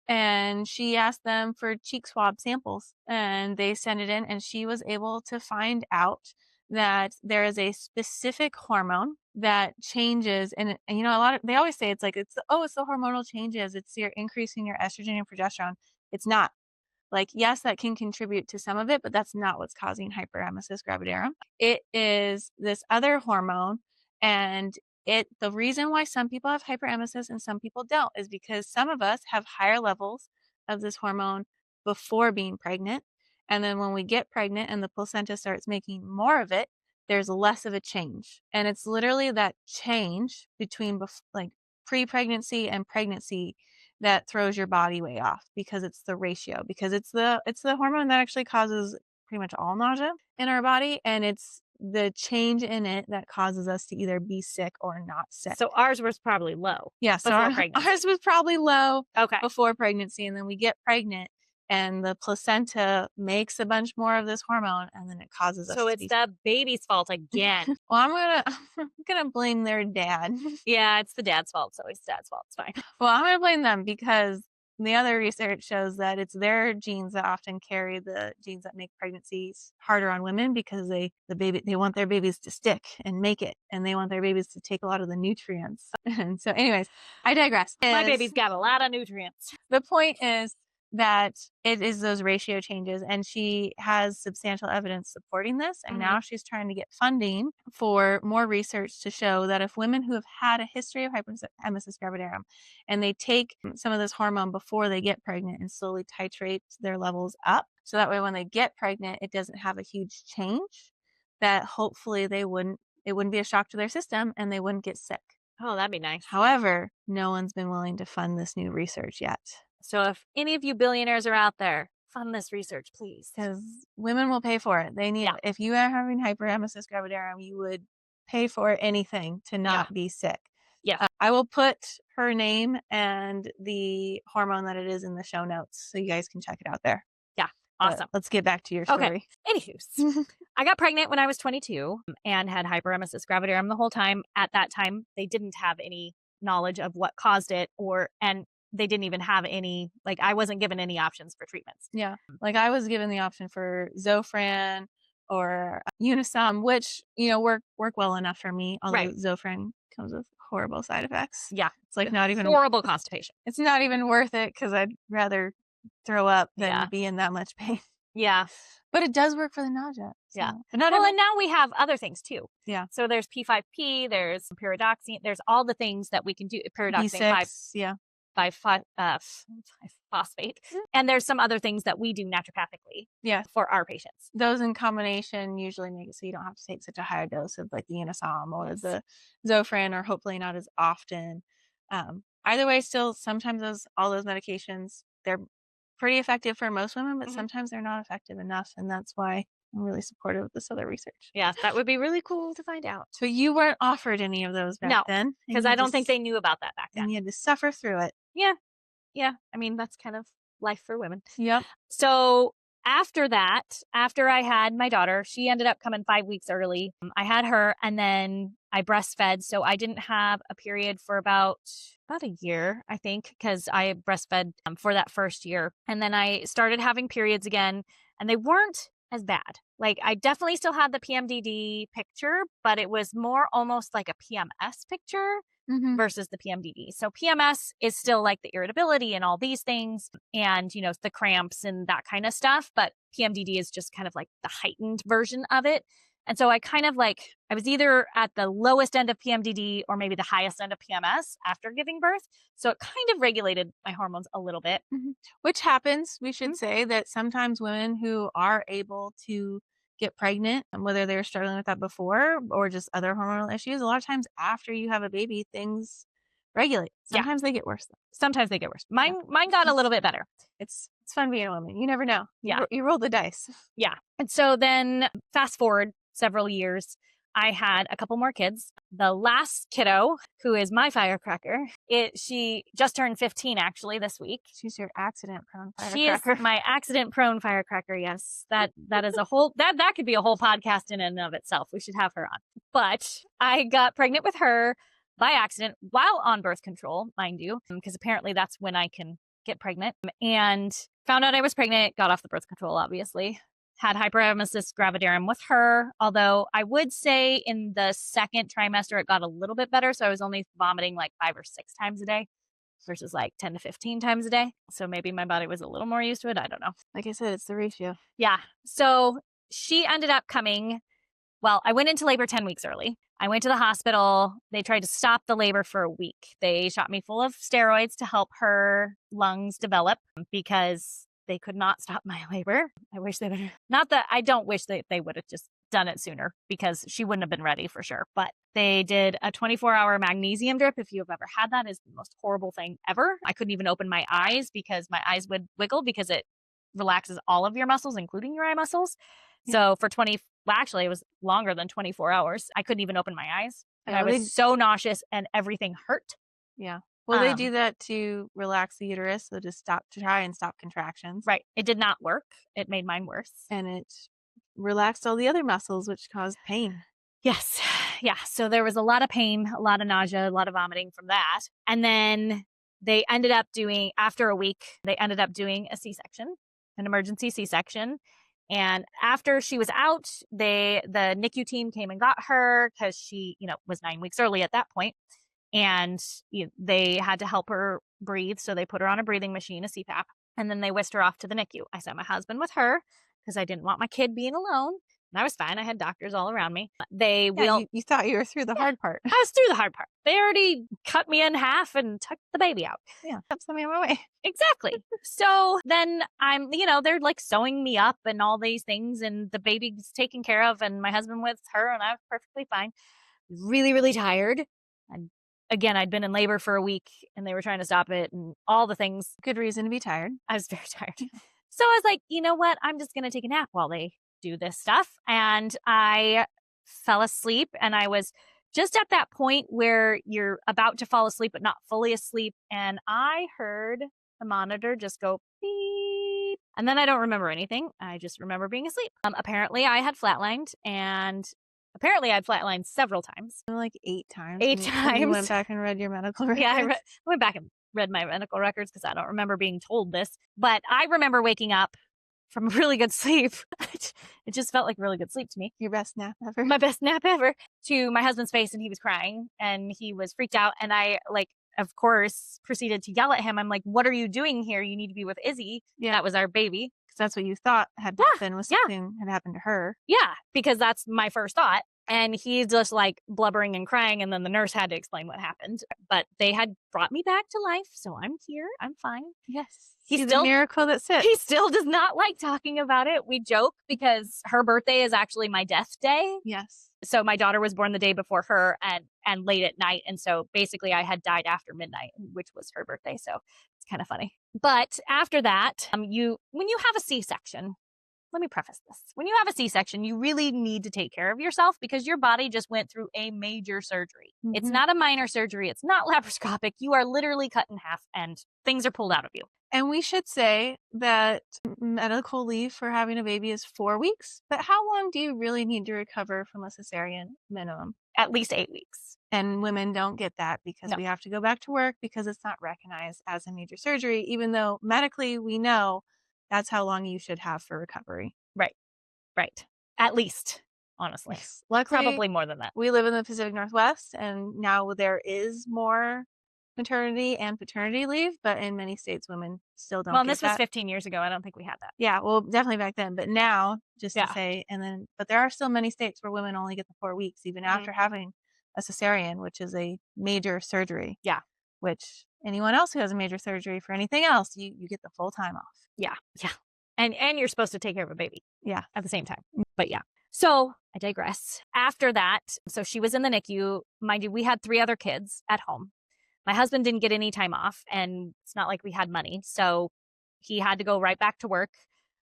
And she asked them for cheek swab samples and they sent it in, and she was able to find out that there is a specific hormone that changes. And they always say it's the hormonal changes. You're increasing your estrogen and progesterone. It's not. Like, yes, that can contribute to some of it, but that's not what's causing hyperemesis gravidarum. It is this other hormone. And the reason why some people have hyperemesis and some people don't is because some of us have higher levels of this hormone before being pregnant. And then when we get pregnant and the placenta starts making more of it, there's less of a change. And it's literally that change between pre-pregnancy and pregnancy that throws your body way off, because it's the ratio, because it's the hormone that actually causes pretty much all nausea in our body. And it's the change in it that causes us to either be sick or not sick. So ours was probably low. Yeah. So ours was probably low before pregnancy. And then we get pregnant and the placenta makes a bunch more of this hormone, and then it causes us so it's the baby's fault again. Well, I'm gonna blame their dad. Yeah, it's the dad's fault. So it's dad's fault. It's fine. Well, I'm gonna blame them because the other research shows that it's their genes that often carry the genes that make pregnancies harder on women, because they want their babies to stick and make it, and they want their babies to take a lot of the nutrients. And so anyways, I digress. My baby's got a lot of nutrients. The point is that it is those ratio changes, and she has substantial evidence supporting this. And now she's trying to get funding for more research to show that if women who have had a history of hyperemesis gravidarum and they take some of this hormone before they get pregnant and slowly titrate their levels up, so that way when they get pregnant, it doesn't have a huge change, that hopefully it wouldn't be a shock to their system and they wouldn't get sick. Oh, that'd be nice. However, no one's been willing to fund this new research yet. So if any of you billionaires are out there, fund this research, please. Because women will pay for it. They need it. If you are having hyperemesis gravidarum, you would pay for anything to not be sick. Yeah. I will put her name and the hormone that it is in the show notes, so you guys can check it out there. Yeah. Awesome. Let's get back to your story. Okay. Anywho, I got pregnant when I was 22 and had hyperemesis gravidarum the whole time. At that time, they didn't have any knowledge of what caused it, and they didn't even have any, I wasn't given any options for treatments. Yeah. I was given the option for Zofran or Unisom, which, work well enough for me. Although Zofran comes with horrible side effects. Yeah. It's not even horrible constipation. It's not even worth it, because I'd rather throw up than be in that much pain. Yeah. But it does work for the nausea. So. Yeah. But and now we have other things too. Yeah. So there's P5P, there's pyridoxine, there's all the things that we can do. Pyridoxine, B6, 5-phosphate. And there's some other things that we do naturopathically for our patients. Those in combination usually make it so you don't have to take such a high dose of the Unisom or the Zofran, or hopefully not as often. Either way, still, sometimes all those medications, they're pretty effective for most women, but sometimes they're not effective enough. And that's why I'm really supportive of this other research. Yeah, that would be really cool to find out. So you weren't offered any of those back then? Because I don't think they knew about that back then. And you had to suffer through it. Yeah. Yeah. I mean, that's kind of life for women. Yep. So after that, after I had my daughter, she ended up coming 5 weeks early. I had her, and then I breastfed, so I didn't have a period for about a year, I think, because I breastfed for that first year. And then I started having periods again, and they weren't as bad. Like, I definitely still had the PMDD picture, but it was more almost like a PMS picture versus the PMDD. So PMS is still like the irritability and all these things and, you know, the cramps and that kind of stuff. But PMDD is just kind of like the heightened version of it. And so I kind of like, I was either at the lowest end of PMDD or maybe the highest end of PMS after giving birth. So it kind of regulated my hormones a little bit. Which happens, we should say that sometimes women who are able to get pregnant, whether they were struggling with that before or just other hormonal issues, a lot of times after you have a baby, things regulate. Sometimes they get worse though. Sometimes they get worse. Mine got a little bit better. It's fun being a woman. You never know. Yeah. You roll the dice. Yeah. And so then fast forward several years, I had a couple more kids. The last kiddo, who is my firecracker, she just turned 15 actually this week. She's your accident prone She is firecracker. my accident prone firecracker. Yes. That is a whole, that could be a whole podcast in and of itself. We should have her on. But I got pregnant with her by accident while on birth control, mind you, because apparently that's when I can get pregnant, and found out I was pregnant, got off the birth control, obviously. Had hyperemesis gravidarum with her, although I would say in the second trimester, it got a little bit better. So I was only vomiting like 5 or 6 times a day versus like 10 to 15 times a day. So maybe my body was a little more used to it. I don't know. Like I said, it's the ratio. Yeah. So she ended up coming. Well, I went into labor 10 weeks early. I went to the hospital. They tried to stop the labor for a week. They shot me full of steroids to help her lungs develop because they could not stop my labor. I wish they would. Not that I don't wish that they would have just done it sooner because she wouldn't have been ready for sure. But they did a 24-hour magnesium drip. If you've ever had that, is the most horrible thing ever. I couldn't even open my eyes because my eyes would wiggle because it relaxes all of your muscles, including your eye muscles. So for actually it was longer than 24 hours. I couldn't even open my eyes. And I was so nauseous and everything hurt. Yeah. Well, they do that to relax the uterus, so to try and stop contractions. Right. It did not work. It made mine worse. And it relaxed all the other muscles, which caused pain. Yes. Yeah. So there was a lot of pain, a lot of nausea, a lot of vomiting from that. And then they ended up doing, after a week, they ended up doing a C-section, an emergency C-section. And after she was out, the NICU team came and got her because she, was 9 weeks early at that point. And they had to help her breathe. So they put her on a breathing machine, a CPAP, and then they whisked her off to the NICU. I sent my husband with her because I didn't want my kid being alone. And I was fine. I had doctors all around me. You thought you were through the hard part. I was through the hard part. They already cut me in half and took the baby out. Yeah, sent me on my way. Exactly. So then I'm, they're like sewing me up and all these things, and the baby's taken care of, and my husband with her, and I was perfectly fine. Really, really tired. And again, I'd been in labor for a week and they were trying to stop it and all the things. Good reason to be tired. I was very tired. So I was like, you know what? I'm just going to take a nap while they do this stuff. And I fell asleep, and I was just at that point where you're about to fall asleep, but not fully asleep. And I heard the monitor just go beep. And then I don't remember anything. I just remember being asleep. Apparently I had flatlined, and apparently I'd flatlined several times. Like 8 times. 8 times. You went back and read your medical records. Yeah, I went back and read my medical records because I don't remember being told this. But I remember waking up from a really good sleep. It just felt like really good sleep to me. Your best nap ever. My best nap ever. To my husband's face, and he was crying and he was freaked out. And I, of course, proceeded to yell at him. I'm like, what are you doing here? You need to be with Izzy. Yeah. That was our baby. Because that's what you thought had happened, was something had happened to her. Yeah, because that's my first thought. And he's just like blubbering and crying. And then the nurse had to explain what happened. But they had brought me back to life. So I'm here. I'm fine. Yes. He's the miracle that sits. He still does not like talking about it. We joke because her birthday is actually my death day. Yes. So my daughter was born the day before her and late at night. And so basically I had died after midnight, which was her birthday. So it's kind of funny. But after that, when you have a C-section, let me preface this. When you have a C-section, you really need to take care of yourself because your body just went through a major surgery. It's not a minor surgery. It's not laparoscopic. You are literally cut in half and things are pulled out of you. And we should say that medical leave for having a baby is 4 weeks, but how long do you really need to recover from a cesarean minimum? At least 8 weeks. And women don't get that because we have to go back to work because it's not recognized as a major surgery, even though medically we know that's how long you should have for recovery. Right. At least, honestly. Yes. Luckily, probably more than that. We live in the Pacific Northwest, and now there is more maternity and paternity leave, but in many states, women still don't. Well, get this was that. 15 years ago. I don't think we had that. Yeah, well, definitely back then, but now, just Yeah. to say, but there are still many states where women only get the 4 weeks, even after having a cesarean, which is a major surgery. Yeah. Which anyone else who has a major surgery for anything else, you get the full time off. Yeah. And you're supposed to take care of a baby. Yeah. At the same time. But yeah. So I digress. After that, so she was in the NICU. Mind you, we had 3 other kids at home. My husband didn't get any time off, and it's not like we had money. So he had to go right back to work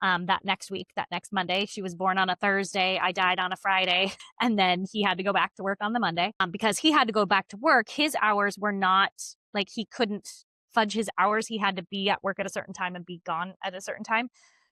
that next week, that next Monday. She was born on a Thursday. I died on a Friday. And then he had to go back to work on the Monday. Because he had to go back to work, his hours were not, like he couldn't fudge his hours. He had to be at work at a certain time and be gone at a certain time.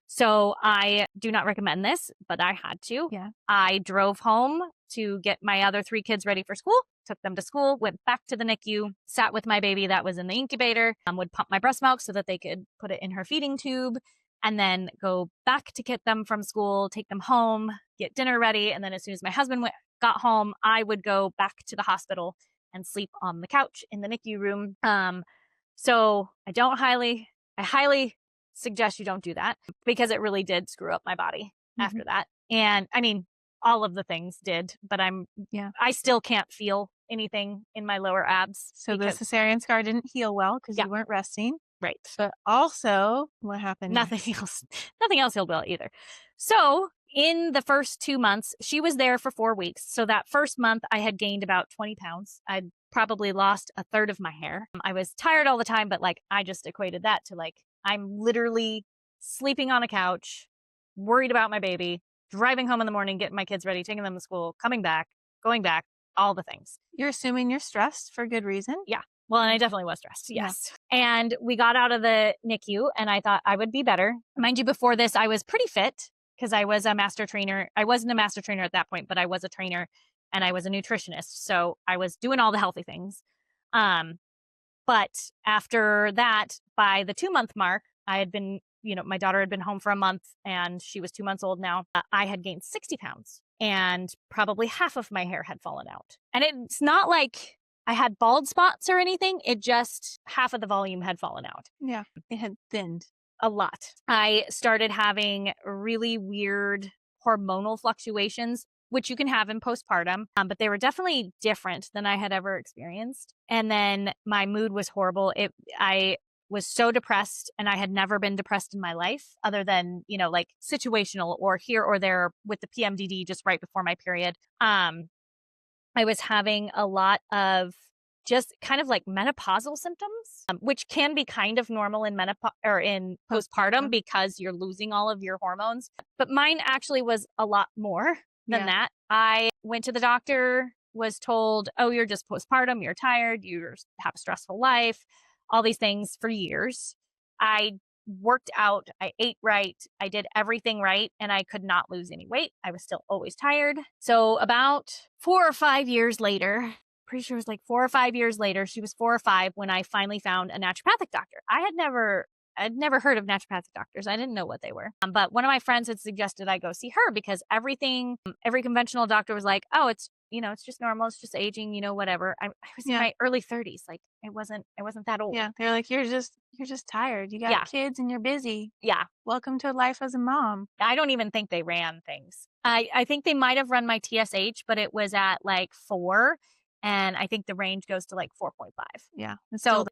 So I do not recommend this, but I had to. Yeah. I drove home to get my other 3 kids ready for school, took them to school, went back to the NICU, sat with my baby that was in the incubator, would pump my breast milk so that they could put it in her feeding tube, and then go back to get them from school, take them home, get dinner ready. And then as soon as my husband got home, I would go back to the hospital and sleep on the couch in the NICU room. So I highly suggest you don't do that because it really did screw up my body after that. And I mean, all of the things did, but I still can't feel anything in my lower abs. So the cesarean scar didn't heal well because you weren't resting. Right. But also, what happened? Nothing else healed well either. So in the first 2 months, she was there for 4 weeks. So that first month I had gained about 20 pounds. I'd probably lost a third of my hair. I was tired all the time, but like, I just equated that to like, I'm literally sleeping on a couch, worried about my baby, driving home in the morning, getting my kids ready, taking them to school, coming back, going back, all the things. You're assuming you're stressed for good reason? Yeah. Well, and I definitely was stressed. Yes. Yeah. And we got out of the NICU and I thought I would be better. Mind you, before this, I was pretty fit because I was a master trainer. I wasn't a master trainer at that point, but I was a trainer and I was a nutritionist. So I was doing all the healthy things. But after that, by the 2-month mark, I had been, my daughter had been home for a month and she was 2 months old now. I had gained 60 pounds and probably half of my hair had fallen out. And it's not like I had bald spots or anything. It just half of the volume had fallen out. Yeah. It had thinned a lot. I started having really weird hormonal fluctuations, which you can have in postpartum, but they were definitely different than I had ever experienced. And then my mood was horrible. I was so depressed, and I had never been depressed in my life other than, like situational or here or there with the PMDD just right before my period. I was having a lot of just kind of like menopausal symptoms, which can be kind of normal in menopause or in postpartum because you're losing all of your hormones. But mine actually was a lot more than that. I went to the doctor, was told, oh, you're just postpartum, you're tired, you have a stressful life, all these things for years. I worked out, I ate right, I did everything right, and I could not lose any weight. I was still always tired. So about 4 or 5 years later, pretty sure it was like 4 or 5 years later, she was 4 or 5 when I finally found a naturopathic doctor. I'd never heard of naturopathic doctors. I didn't know what they were. But one of my friends had suggested I go see her because every conventional doctor was like, oh, it's just normal. It's just aging, whatever. I was in my early 30s. Like I wasn't that old. Yeah. They're like, you're just tired. You got kids and you're busy. Yeah. Welcome to life as a mom. I don't even think they ran things. I think they might have run my TSH, but it was at like 4. And I think the range goes to like 4.5. Yeah. So,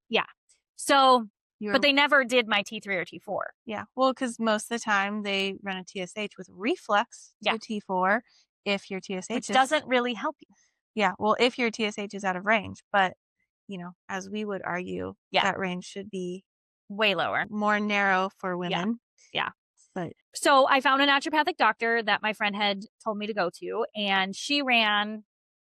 but they never did my T3 or T4. Yeah. Well, because most of the time they run a TSH with reflex to T4 if your TSH which doesn't really help you. Yeah. Well, if your TSH is out of range, but as we would argue, that range should be way lower, more narrow for women. Yeah. But So I found a naturopathic doctor that my friend had told me to go to, and she ran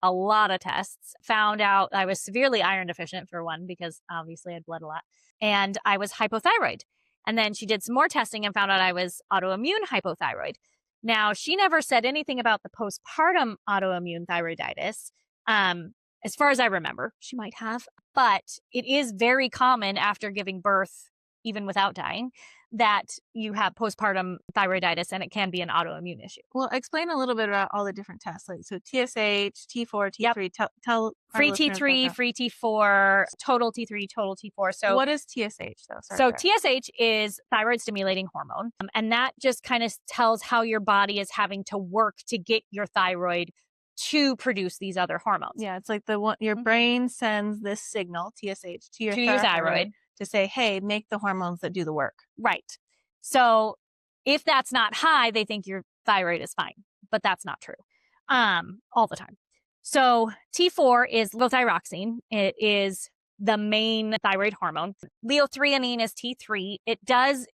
a lot of tests, found out I was severely iron deficient for one, because obviously I'd bled a lot, and I was hypothyroid. And then she did some more testing and found out I was autoimmune hypothyroid. Now, she never said anything about the postpartum autoimmune thyroiditis. As far as I remember, she might have, but it is very common after giving birth, even without dying, that you have postpartum thyroiditis, and it can be an autoimmune issue. well, explain a little bit about all the different tests. Like, so TSH, T4, T3, tell Free our listeners T3, about that. free T4, total T3, total T4. So What is TSH though? Sorry, So Sarah. TSH is thyroid stimulating hormone, and that just kind of tells how your body is having to work to get your thyroid to produce these other hormones. Yeah, it's like the one your brain sends this signal, TSH, to your To your thyroid. to say, hey, make the hormones that do the work. Right. So if that's not high, they think your thyroid is fine, but that's not true all the time. So T4 is levothyroxine. It is the main thyroid hormone. Leothreonine is T3. It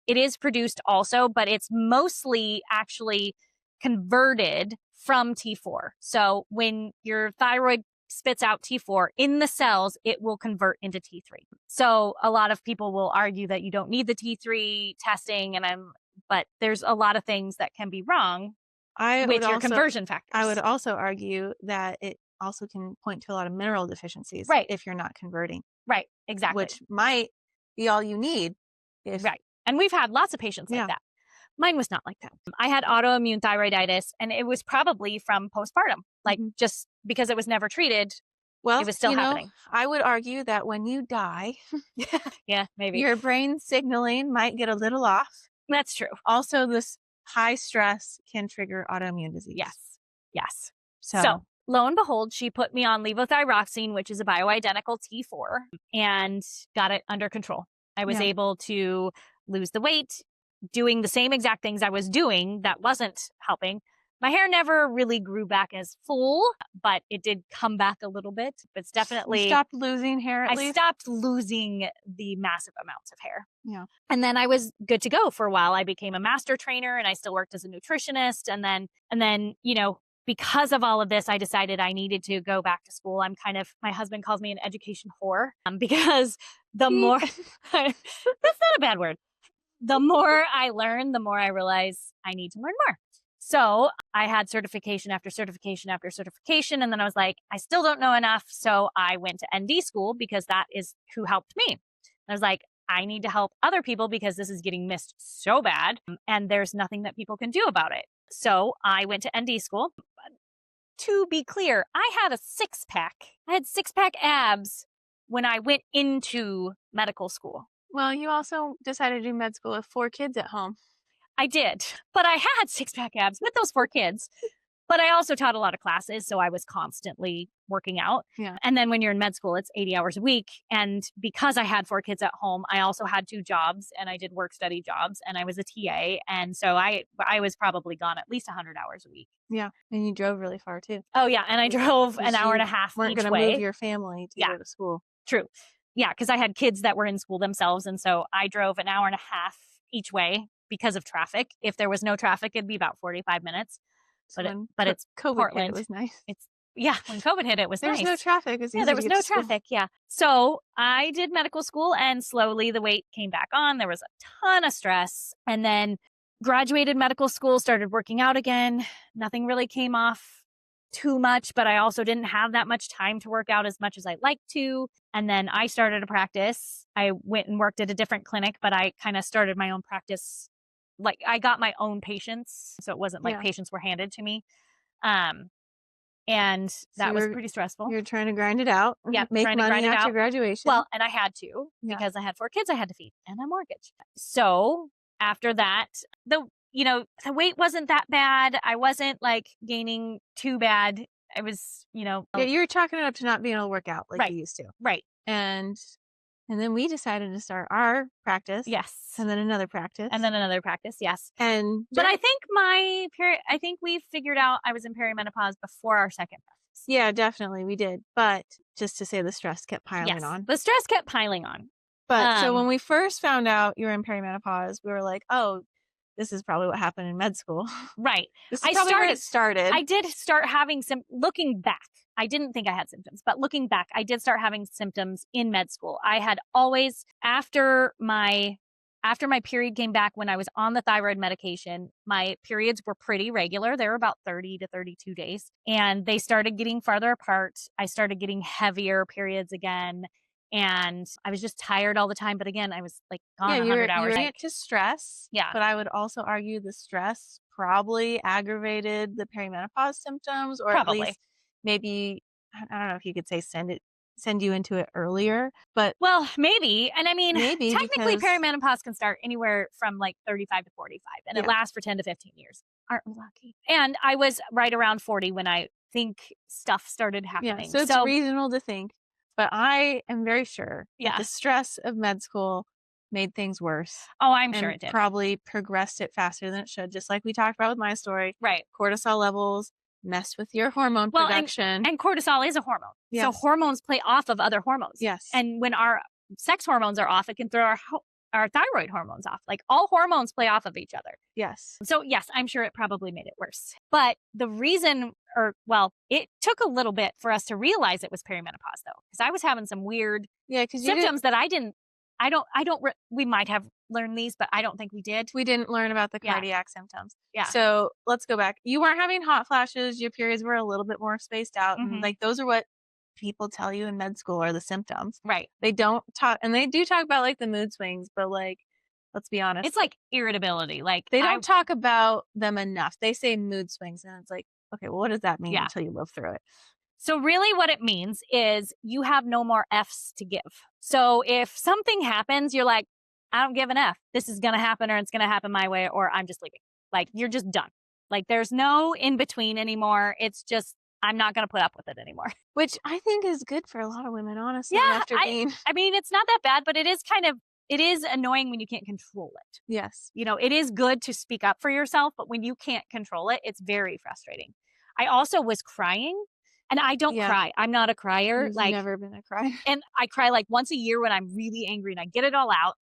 is produced also, but it's mostly actually converted from T4. So when your thyroid spits out T4 in the cells, it will convert into T3. So a lot of people will argue that you don't need the T3 testing, but there's a lot of things that can be wrong with your conversion factors. I would also argue that it also can point to a lot of mineral deficiencies, right, if you're not converting. Right, exactly. Which might be all you need. Right. And we've had lots of patients like that. Mine was not like that. I had autoimmune thyroiditis, and it was probably from postpartum, like just because it was never treated. Well, it was still happening. I would argue that when you die, yeah, maybe your brain signaling might get a little off. That's true. Also, this high stress can trigger autoimmune disease. Yes. So lo and behold, she put me on levothyroxine, which is a bioidentical T4, and got it under control. I was able to lose the weight, doing the same exact things I was doing that wasn't helping. My hair never really grew back as full, but it did come back a little bit. It's definitely... You stopped losing hair at least? I stopped losing the massive amounts of hair. Yeah. And then I was good to go for a while. I became a master trainer, and I still worked as a nutritionist. And then, because of all of this, I decided I needed to go back to school. My husband calls me an education whore, because the more, that's not a bad word. The more I learn, the more I realize I need to learn more. So I had certification after certification after certification. And then I was like, I still don't know enough. So I went to ND school, because that is who helped me. And I was like, I need to help other people, because this is getting missed so bad, and there's nothing that people can do about it. So I went to ND school. To be clear, I had a six-pack. I had six-pack abs when I went into medical school. Well, you also decided to do med school with 4 kids at home. I did, but I had six-pack abs with those 4 kids. But I also taught a lot of classes, so I was constantly working out. Yeah. And then when you're in med school, it's 80 hours a week. And because I had 4 kids at home, I also had 2 jobs, and I did work study jobs, and I was a TA. And so I was probably gone at least 100 hours a week. Yeah. And you drove really far too. Oh, yeah. And I drove an hour and a half each way. Weren't going to move your family to go to school. True. Yeah, because I had kids that were in school themselves. And so I drove an hour and a half each way because of traffic. If there was no traffic, it'd be about 45 minutes. But it's COVID Portland. hit, it was nice. When COVID hit, it was nice. There's no traffic. There was no traffic. Yeah. So I did medical school, and slowly the weight came back on. There was a ton of stress, and then graduated medical school, started working out again. Nothing really came off too much, but I also didn't have that much time to work out as much as I'd like to. And then I started a practice. I went and worked at a different clinic, but I kind of started my own practice. Like, I got my own patients, so it wasn't like patients were handed to me. And that was pretty stressful. You're trying to grind it out. Yeah, make money after graduation. Well, and I had to, because I had 4 kids I had to feed and a mortgage. So after that, the weight wasn't that bad. I wasn't like gaining too bad. I was, you were chalking it up to not being able to work out like you used to. Right. And then we decided to start our practice. Yes. And then another practice. Yes. But I think I think we figured out I was in perimenopause before our second practice. Yeah, definitely we did. But just to say, the stress kept piling on. The stress kept piling on. But so when we first found out you were in perimenopause, we were like, oh, this is probably what happened in med school. Right. This is probably where it started. I did start having some, looking back, I didn't think I had symptoms, but looking back, I did start having symptoms in med school. I had always, after my period came back, when I was on the thyroid medication, my periods were pretty regular. They were about 30 to 32 days. And they started getting farther apart. I started getting heavier periods again. And I was just tired all the time. But again, I was like gone 100 hours. You were to stress. Yeah. But I would also argue the stress probably aggravated the perimenopause symptoms, or Probably. at least maybe, I don't know if you could say send you into it earlier, but well, maybe. And I mean, maybe technically because perimenopause can start anywhere from like 35 to 45 and it lasts for 10 to 15 years. Aren't we lucky? And I was right around 40 when I think stuff started happening. Yeah, so it's reasonable to think, but I am very sure that the stress of med school made things worse. Oh, I'm sure it did. Probably progressed it faster than it should, just like we talked about with my story. Right. Cortisol levels mess with your hormone production. And cortisol is a hormone. Yes. So hormones play off of other hormones. Yes. And when our sex hormones are off, it can throw our thyroid hormones off. Like all hormones play off of each other. Yes. So yes, I'm sure it probably made it worse. But the reason, it took a little bit for us to realize it was perimenopause though, because I was having some weird symptoms that we might have learned these, but I don't think we did. We didn't learn about the cardiac symptoms. Yeah. So let's go back. You weren't having hot flashes. Your periods were a little bit more spaced out. Mm-hmm. And like, those are what people tell you in med school are the symptoms. Right. They don't talk, and they do talk about like the mood swings, but like, let's be honest. It's like irritability. Like they don't talk about them enough. They say mood swings and it's like, okay, well, what does that mean until you live through it? So really what it means is you have no more F's to give. So if something happens, you're like, I don't give an F. This is going to happen, or it's going to happen my way, or I'm just leaving. Like, you're just done. Like, there's no in between anymore. It's just, I'm not going to put up with it anymore. Which I think is good for a lot of women, honestly. Yeah. I mean, it's not that bad, but it is annoying when you can't control it. Yes. You know, it is good to speak up for yourself, but when you can't control it, it's very frustrating. I also was crying. And I don't cry. I'm not a crier. You've never been a crier. And I cry like once a year when I'm really angry and I get it all out.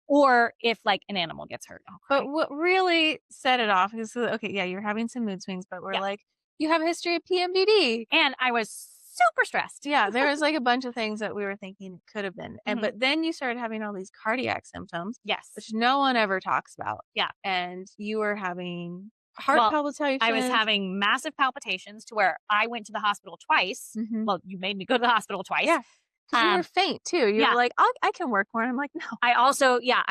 Or if like an animal gets hurt. But what really set it off is, okay, you're having some mood swings, but we're like, you have a history of PMDD. And I was super stressed. Yeah, there was like a bunch of things that we were thinking it could have been. And but then you started having all these cardiac symptoms. Yes. Which no one ever talks about. Yeah. And you were having heart palpitations. I was having massive palpitations to where I went to the hospital twice. Mm-hmm. Well, you made me go to the hospital twice. Yeah. You were faint too. You were like, I can work more. And I'm like, no. I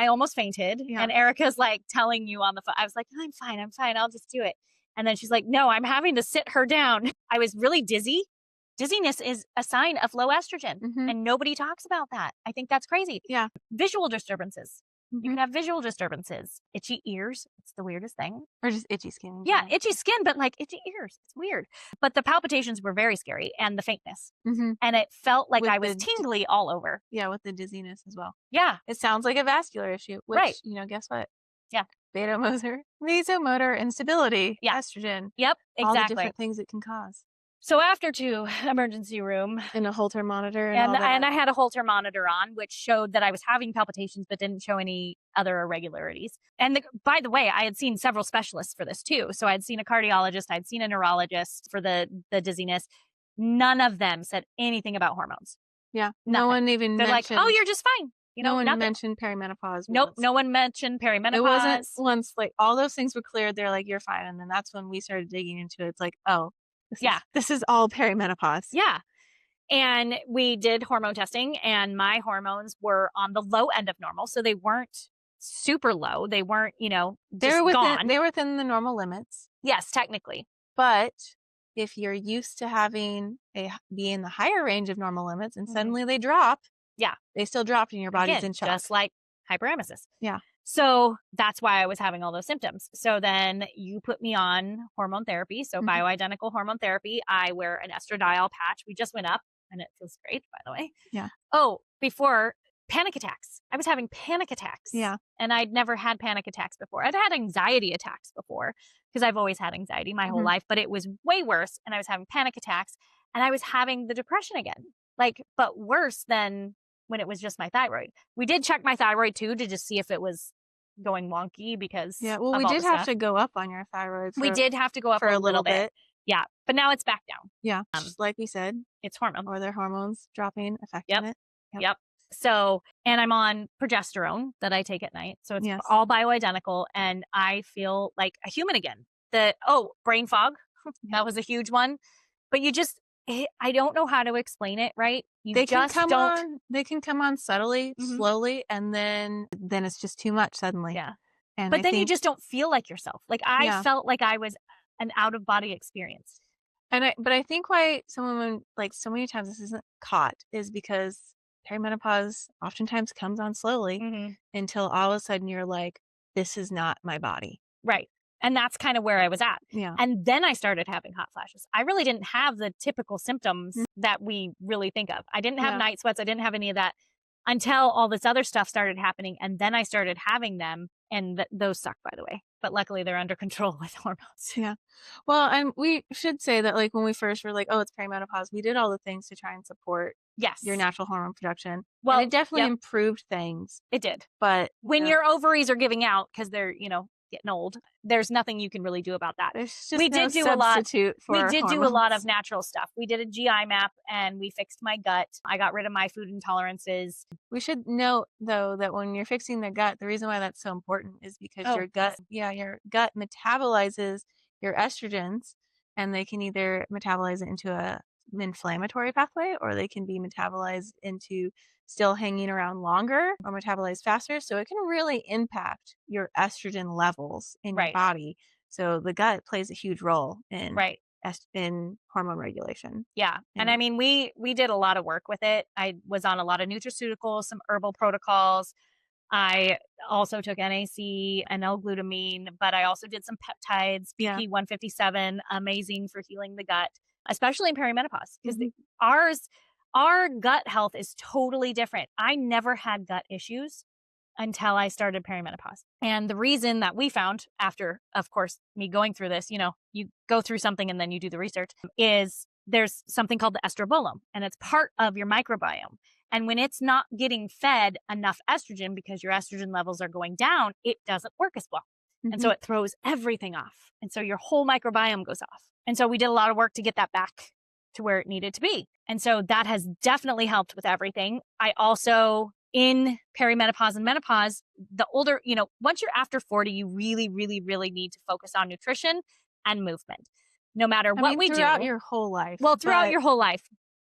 almost fainted. Yeah. And Erica's like telling you on the phone. I was like, I'm fine. I'll just do it. And then she's like, no, I'm having to sit her down. I was really dizzy. Dizziness is a sign of low estrogen. Mm-hmm. And nobody talks about that. I think that's crazy. Yeah. Visual disturbances. Mm-hmm. You can have visual disturbances. Itchy ears. It's the weirdest thing. Or just itchy skin. Yeah, itchy skin, but like itchy ears. It's weird. But the palpitations were very scary, and the faintness. Mm-hmm. And it felt like I was tingly all over. Yeah, with the dizziness as well. Yeah. It sounds like a vascular issue, which, guess what? Yeah. Vasomotor instability. Yeah. Estrogen. Yep, exactly. All the different things it can cause. So after to emergency room. And a Holter monitor. And I had a Holter monitor on, which showed that I was having palpitations, but didn't show any other irregularities. And by the way, I had seen several specialists for this too. So I'd seen a cardiologist, I'd seen a neurologist for the dizziness. None of them said anything about hormones. Yeah. Nothing. No one even They're mentioned. Like, oh, you're just fine. No one mentioned perimenopause. Nope. No one mentioned perimenopause. It wasn't once like all those things were cleared. They're like, you're fine. And then that's when we started digging into it. It's like, oh, this is all perimenopause. Yeah. And we did hormone testing and my hormones were on the low end of normal. So they weren't super low. They weren't, they were gone. They were within the normal limits. Yes, technically. But if you're used to be in the higher range of normal limits and suddenly they drop, they still dropped and your body's in shock. Just like hyperemesis. Yeah. So that's why I was having all those symptoms. So then you put me on hormone therapy. So bioidentical hormone therapy. I wear an estradiol patch. We just went up and it feels great, by the way. Yeah. Oh, before panic attacks. I was having panic attacks. Yeah. And I'd never had panic attacks before. I'd had anxiety attacks before because I've always had anxiety my whole life, but it was way worse. And I was having panic attacks and I was having the depression again, but worse than when it was just my thyroid. We did check my thyroid too to just see if it was going wonky because Yeah. Well, of we all did the have stuff. to go up on your thyroid We did have to go up for a little bit. Yeah. But now it's back down. Yeah. Just like we said, It's hormone. or their hormones dropping, affecting it. Yep. So, and I'm on progesterone that I take at night. So it's all bioidentical and I feel like a human again. Brain fog. That was a huge one. But I don't know how to explain it, right? They can come on subtly, slowly, and then it's just too much suddenly. Yeah. And but then you just don't feel like yourself. Like I felt like I was an out of body experience. But I think why some women, like so many times this isn't caught is because perimenopause oftentimes comes on slowly until all of a sudden you're like, this is not my body. Right. And that's kind of where I was at. Yeah. And then I started having hot flashes. I really didn't have the typical symptoms that we really think of. I didn't have night sweats. I didn't have any of that until all this other stuff started happening. And then I started having them. And those suck, by the way. But luckily they're under control with hormones. Yeah. Well, and we should say that like when we first were like, oh, it's perimenopause, we did all the things to try and support your natural hormone production. Well, and it definitely improved things. It did. But when your ovaries are giving out because they're, getting old, there's nothing you can really do about that. There's just we did do a lot of natural stuff. We did a GI map and we fixed my gut. I got rid of my food intolerances. We should note though that when you're fixing the gut, the reason why that's so important is because your gut metabolizes your estrogens, and they can either metabolize it into an inflammatory pathway, or they can be metabolized into still hanging around longer or metabolized faster. So it can really impact your estrogen levels in your body. So the gut plays a huge role in hormone regulation. Yeah. And I mean, we did a lot of work with it. I was on a lot of nutraceuticals, some herbal protocols. I also took NAC and L-glutamine, but I also did some peptides, BP157, amazing for healing the gut, especially in perimenopause, because our gut health is totally different. I never had gut issues until I started perimenopause. And the reason that we found after, of course, me going through this, you go through something and then you do the research, is there's something called the estrobolome, and it's part of your microbiome. And when it's not getting fed enough estrogen because your estrogen levels are going down, it doesn't work as well. And so it throws everything off. And so your whole microbiome goes off. And so we did a lot of work to get that back to where it needed to be. And so that has definitely helped with everything. I also, in perimenopause and menopause, the older, once you're after 40, you really, really, really need to focus on nutrition and movement. No matter what we do. Throughout your whole life. Well, throughout your whole life,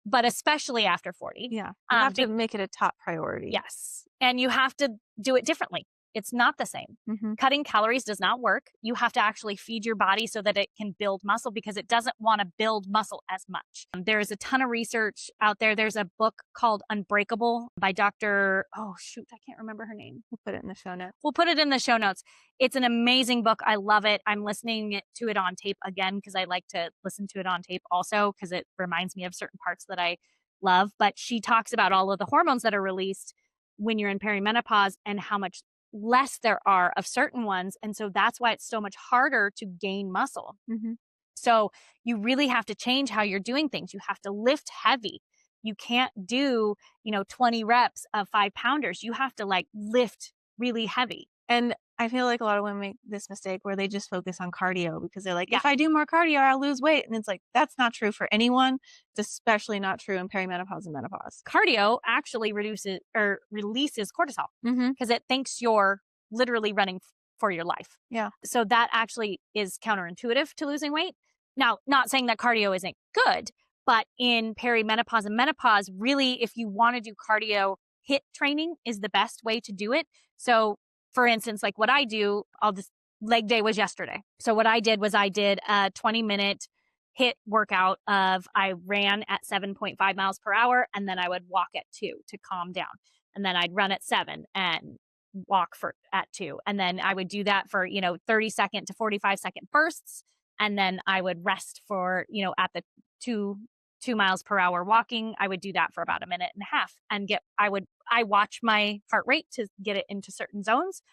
but especially after 40. Yeah. You have to make it a top priority. Yes. And you have to do it differently. It's not the same. Cutting calories does not work. You have to actually feed your body so that it can build muscle, because it doesn't want to build muscle as much. There's a ton of research out there. There's a book called Unbreakable by Dr. I can't remember her name. We'll put it in the show notes. We'll put it in the show notes. It's an amazing book. I love it. I'm listening to it on tape again because I like to listen to it on tape also because it reminds me of certain parts that I love. But she talks about all of the hormones that are released when you're in perimenopause and how much less there are of certain ones. And so that's why it's so much harder to gain muscle. So you really have to change how you're doing things. You have to lift heavy. You can't do, 20 reps of 5-pounders. You have to lift really heavy. And I feel like a lot of women make this mistake where they just focus on cardio because they're like, if I do more cardio, I'll lose weight. And it's like, that's not true for anyone. It's especially not true in perimenopause and menopause. Cardio actually releases cortisol because it thinks you're literally running for your life. Yeah. So that actually is counterintuitive to losing weight. Now, not saying that cardio isn't good, but in perimenopause and menopause, really, if you want to do cardio, HIIT training is the best way to do it. So for instance, like what I do, leg day was yesterday. So what I did was I did a 20-minute HIIT workout I ran at 7.5 miles per hour, and then I would walk at 2 to calm down. And then I'd run at 7 and walk at 2. And then I would do that for, 30-second to 45-second bursts. And then I would rest for, at the 2 miles per hour walking, I would do that for about a minute and a half and I watch my heart rate to get it into certain zones.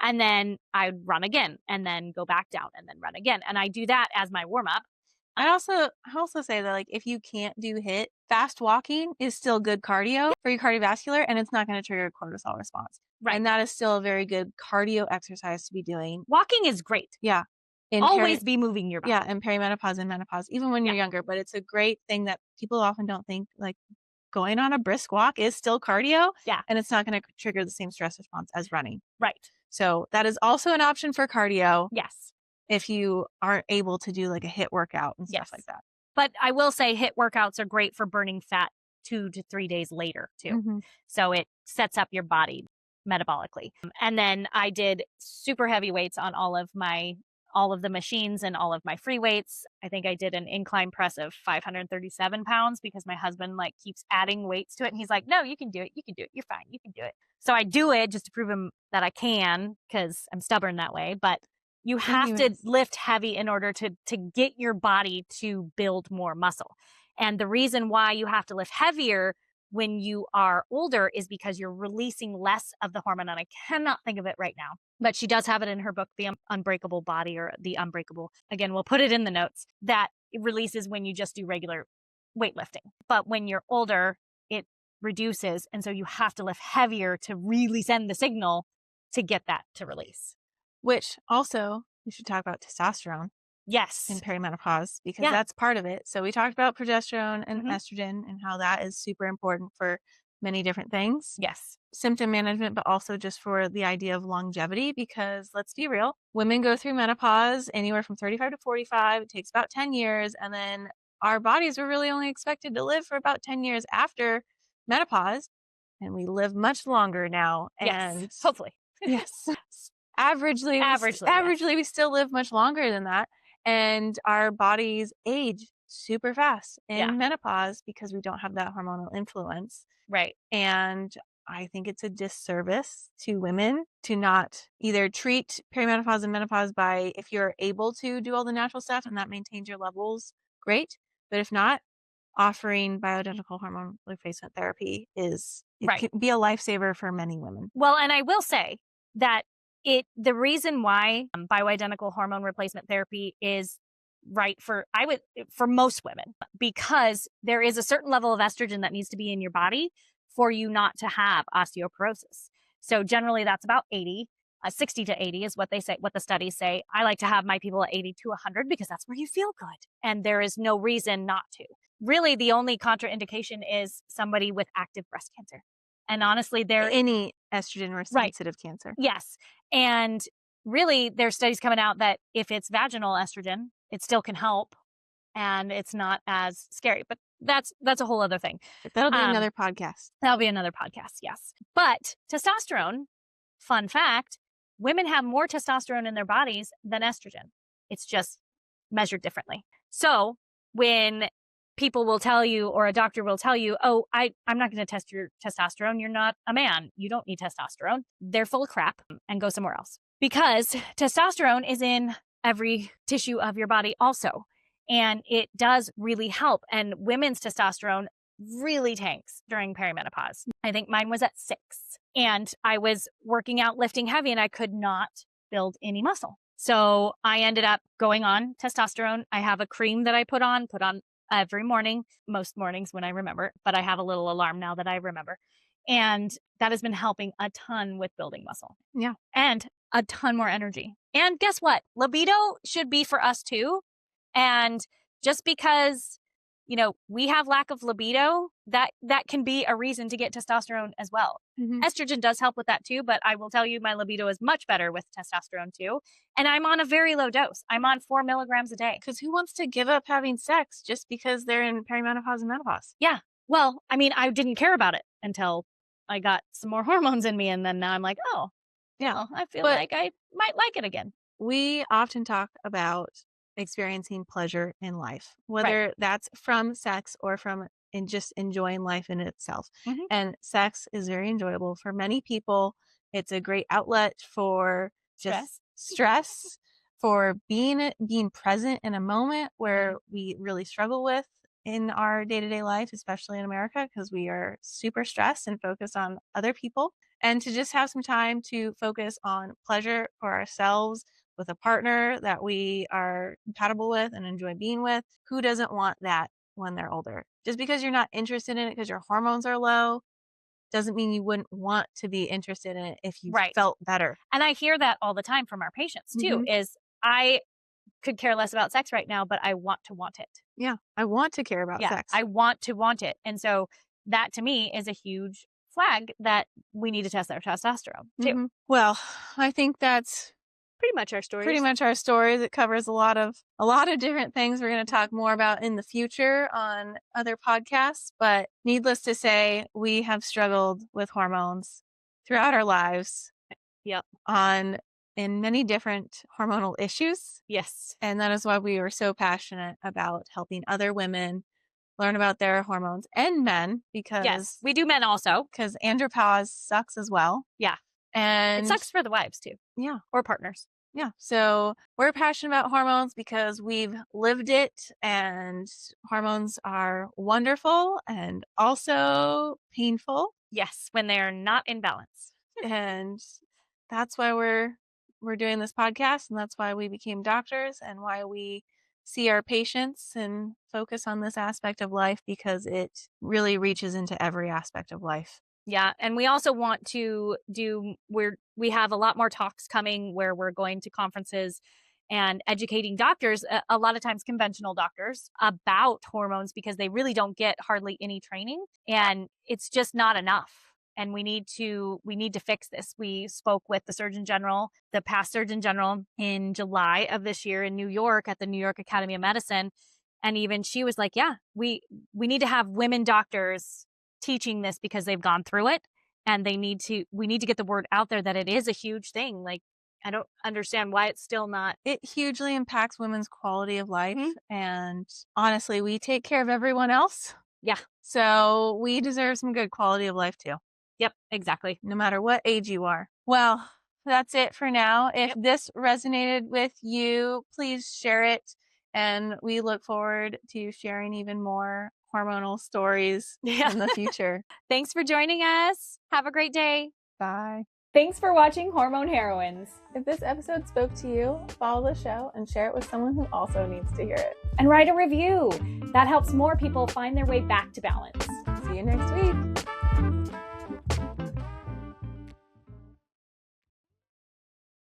And then I'd run again and then go back down and then run again. And I do that as my warm up. I also say that if you can't do HIIT, fast walking is still good cardio for your cardiovascular, and it's not going to trigger a cortisol response. Right. And that is still a very good cardio exercise to be doing. Walking is great. Yeah. Always be moving your body. Yeah, in perimenopause and menopause, even when you're Yeah. younger. But it's a great thing that people often don't think, like going on a brisk walk is still cardio. Yeah. And it's not going to trigger the same stress response as running. Right. So that is also an option for cardio Yes. if you aren't able to do like a HIIT workout and stuff Yes. like that. But I will say HIIT workouts are great for burning fat 2 to 3 days later too. Mhm. So it sets up your body metabolically. And then I did super heavy weights on all of the machines and all of my free weights. I think I did an incline press of 537 pounds because my husband like keeps adding weights to it. And he's like, no, you can do it. You can do it. You're fine. You can do it. So I do it just to prove him that I can because I'm stubborn that way. But you have to lift heavy in order to get your body to build more muscle. And the reason why you have to lift heavier when you are older is because you're releasing less of the hormone. And I cannot think of it right now, but she does have it in her book, The Unbreakable Body, or The Unbreakable. Again, we'll put it in the notes, that it releases when you just do regular weightlifting. But when you're older, it reduces. And so you have to lift heavier to really send the signal to get that to release. Which also, we should talk about testosterone. Yes. In perimenopause, because that's part of it. So we talked about progesterone and Mhm. estrogen and how that is super important for many different things. Yes. Symptom management, but also just for the idea of longevity, because let's be real, women go through menopause anywhere from 35 to 45. It takes about 10 years. And then our bodies were really only expected to live for about 10 years after menopause. And we live much longer now. And Yes. Hopefully. Yes. Averagely, we still live much longer than that. And our bodies age super fast in menopause because we don't have that hormonal influence. Right. And I think it's a disservice to women to not either treat perimenopause and menopause by, if you're able to do all the natural stuff and that maintains your levels, great. But if not, offering bioidentical hormone replacement therapy can be a lifesaver for many women. Well, and I will say that the reason why bioidentical hormone replacement therapy is right for most women, because there is a certain level of estrogen that needs to be in your body for you not to have osteoporosis. So generally that's about 60 to 80 is what they say, what the studies say. I like to have my people at 80 to 100 because that's where you feel good. And there is no reason not to. Really, the only contraindication is somebody with active breast cancer. And honestly, any estrogen sensitive cancer. Yes. And really, there's studies coming out that if it's vaginal estrogen, it still can help and it's not as scary. But that's a whole other thing. That'll be another podcast. That'll be another podcast, yes. But testosterone, fun fact, women have more testosterone in their bodies than estrogen. It's just measured differently. So when people will tell you, or a doctor will tell you, oh, I'm not going to test your testosterone. You're not a man. You don't need testosterone. They're full of crap, and go somewhere else. Because testosterone is in every tissue of your body also. And it does really help. And women's testosterone really tanks during perimenopause. I think mine was at 6. And I was working out, lifting heavy, and I could not build any muscle. So I ended up going on testosterone. I have a cream that I put on every morning, most mornings when I remember, but I have a little alarm now that I remember. And that has been helping a ton with building muscle. Yeah. And a ton more energy. And guess what? Libido should be for us too. And just because, we have lack of libido, that can be a reason to get testosterone as well. Mm-hmm. Estrogen does help with that too, but I will tell you my libido is much better with testosterone too. And I'm on a very low dose. I'm on 4 milligrams a day. Because who wants to give up having sex just because they're in perimenopause and menopause? Yeah. Well, I mean, I didn't care about it until I got some more hormones in me. And then now I'm like, oh, yeah, well, I feel like I might like it again. We often talk about experiencing pleasure in life, whether that's from sex or from just enjoying life in itself. Mm-hmm. And sex is very enjoyable for many people. It's a great outlet for just stress, for being present in a moment where we really struggle with in our day-to-day life, especially in America, because we are super stressed and focused on other people. And to just have some time to focus on pleasure for ourselves with a partner that we are compatible with and enjoy being with. Who doesn't want that when they're older? Just because you're not interested in it because your hormones are low doesn't mean you wouldn't want to be interested in it if you Right. felt better. And I hear that all the time from our patients too, is I could care less about sex right now, but I want it. Yeah. I want to care about sex. I want it. And so that to me is a huge flag that we need to test our testosterone too. Well, I think that's Pretty much our stories. pretty much our stories. It covers a lot of different things we're going to talk more about in the future on other podcasts. But needless to say, we have struggled with hormones throughout our lives. Yep. In many different hormonal issues. Yes. And that is why we are so passionate about helping other women learn about their hormones and men, because Yes, we do men also. Because andropause sucks as well. Yeah. And it sucks for the wives too. Yeah. Or partners. Yeah. So we're passionate about hormones because we've lived it, and hormones are wonderful and also painful. Yes, when they're not in balance. And that's why we're doing this podcast, and that's why we became doctors, and why we see our patients and focus on this aspect of life, because it really reaches into every aspect of life. Yeah. And we also want to we have a lot more talks coming where we're going to conferences and educating doctors, a lot of times conventional doctors, about hormones, because they really don't get hardly any training, and it's just not enough. And we need to fix this. We spoke with the past Surgeon General in July of this year in New York at the New York Academy of Medicine. And even she was like, yeah, we need to have women doctors teaching this, because they've gone through it, and we need to get the word out there that it is a huge thing. Like, I don't understand why it's still not. It hugely impacts women's quality of life. And honestly, we take care of everyone else. Yeah. So we deserve some good quality of life too. Yep, exactly. No matter what age you are. Well, that's it for now. If this resonated with you, please share it. And we look forward to sharing even more hormonal stories in the future. Thanks for joining us. Have a great day. Bye. Thanks for watching Hormone Heroines. If this episode spoke to you, follow the show and share it with someone who also needs to hear it. And write a review. That helps more people find their way back to balance. See you next week.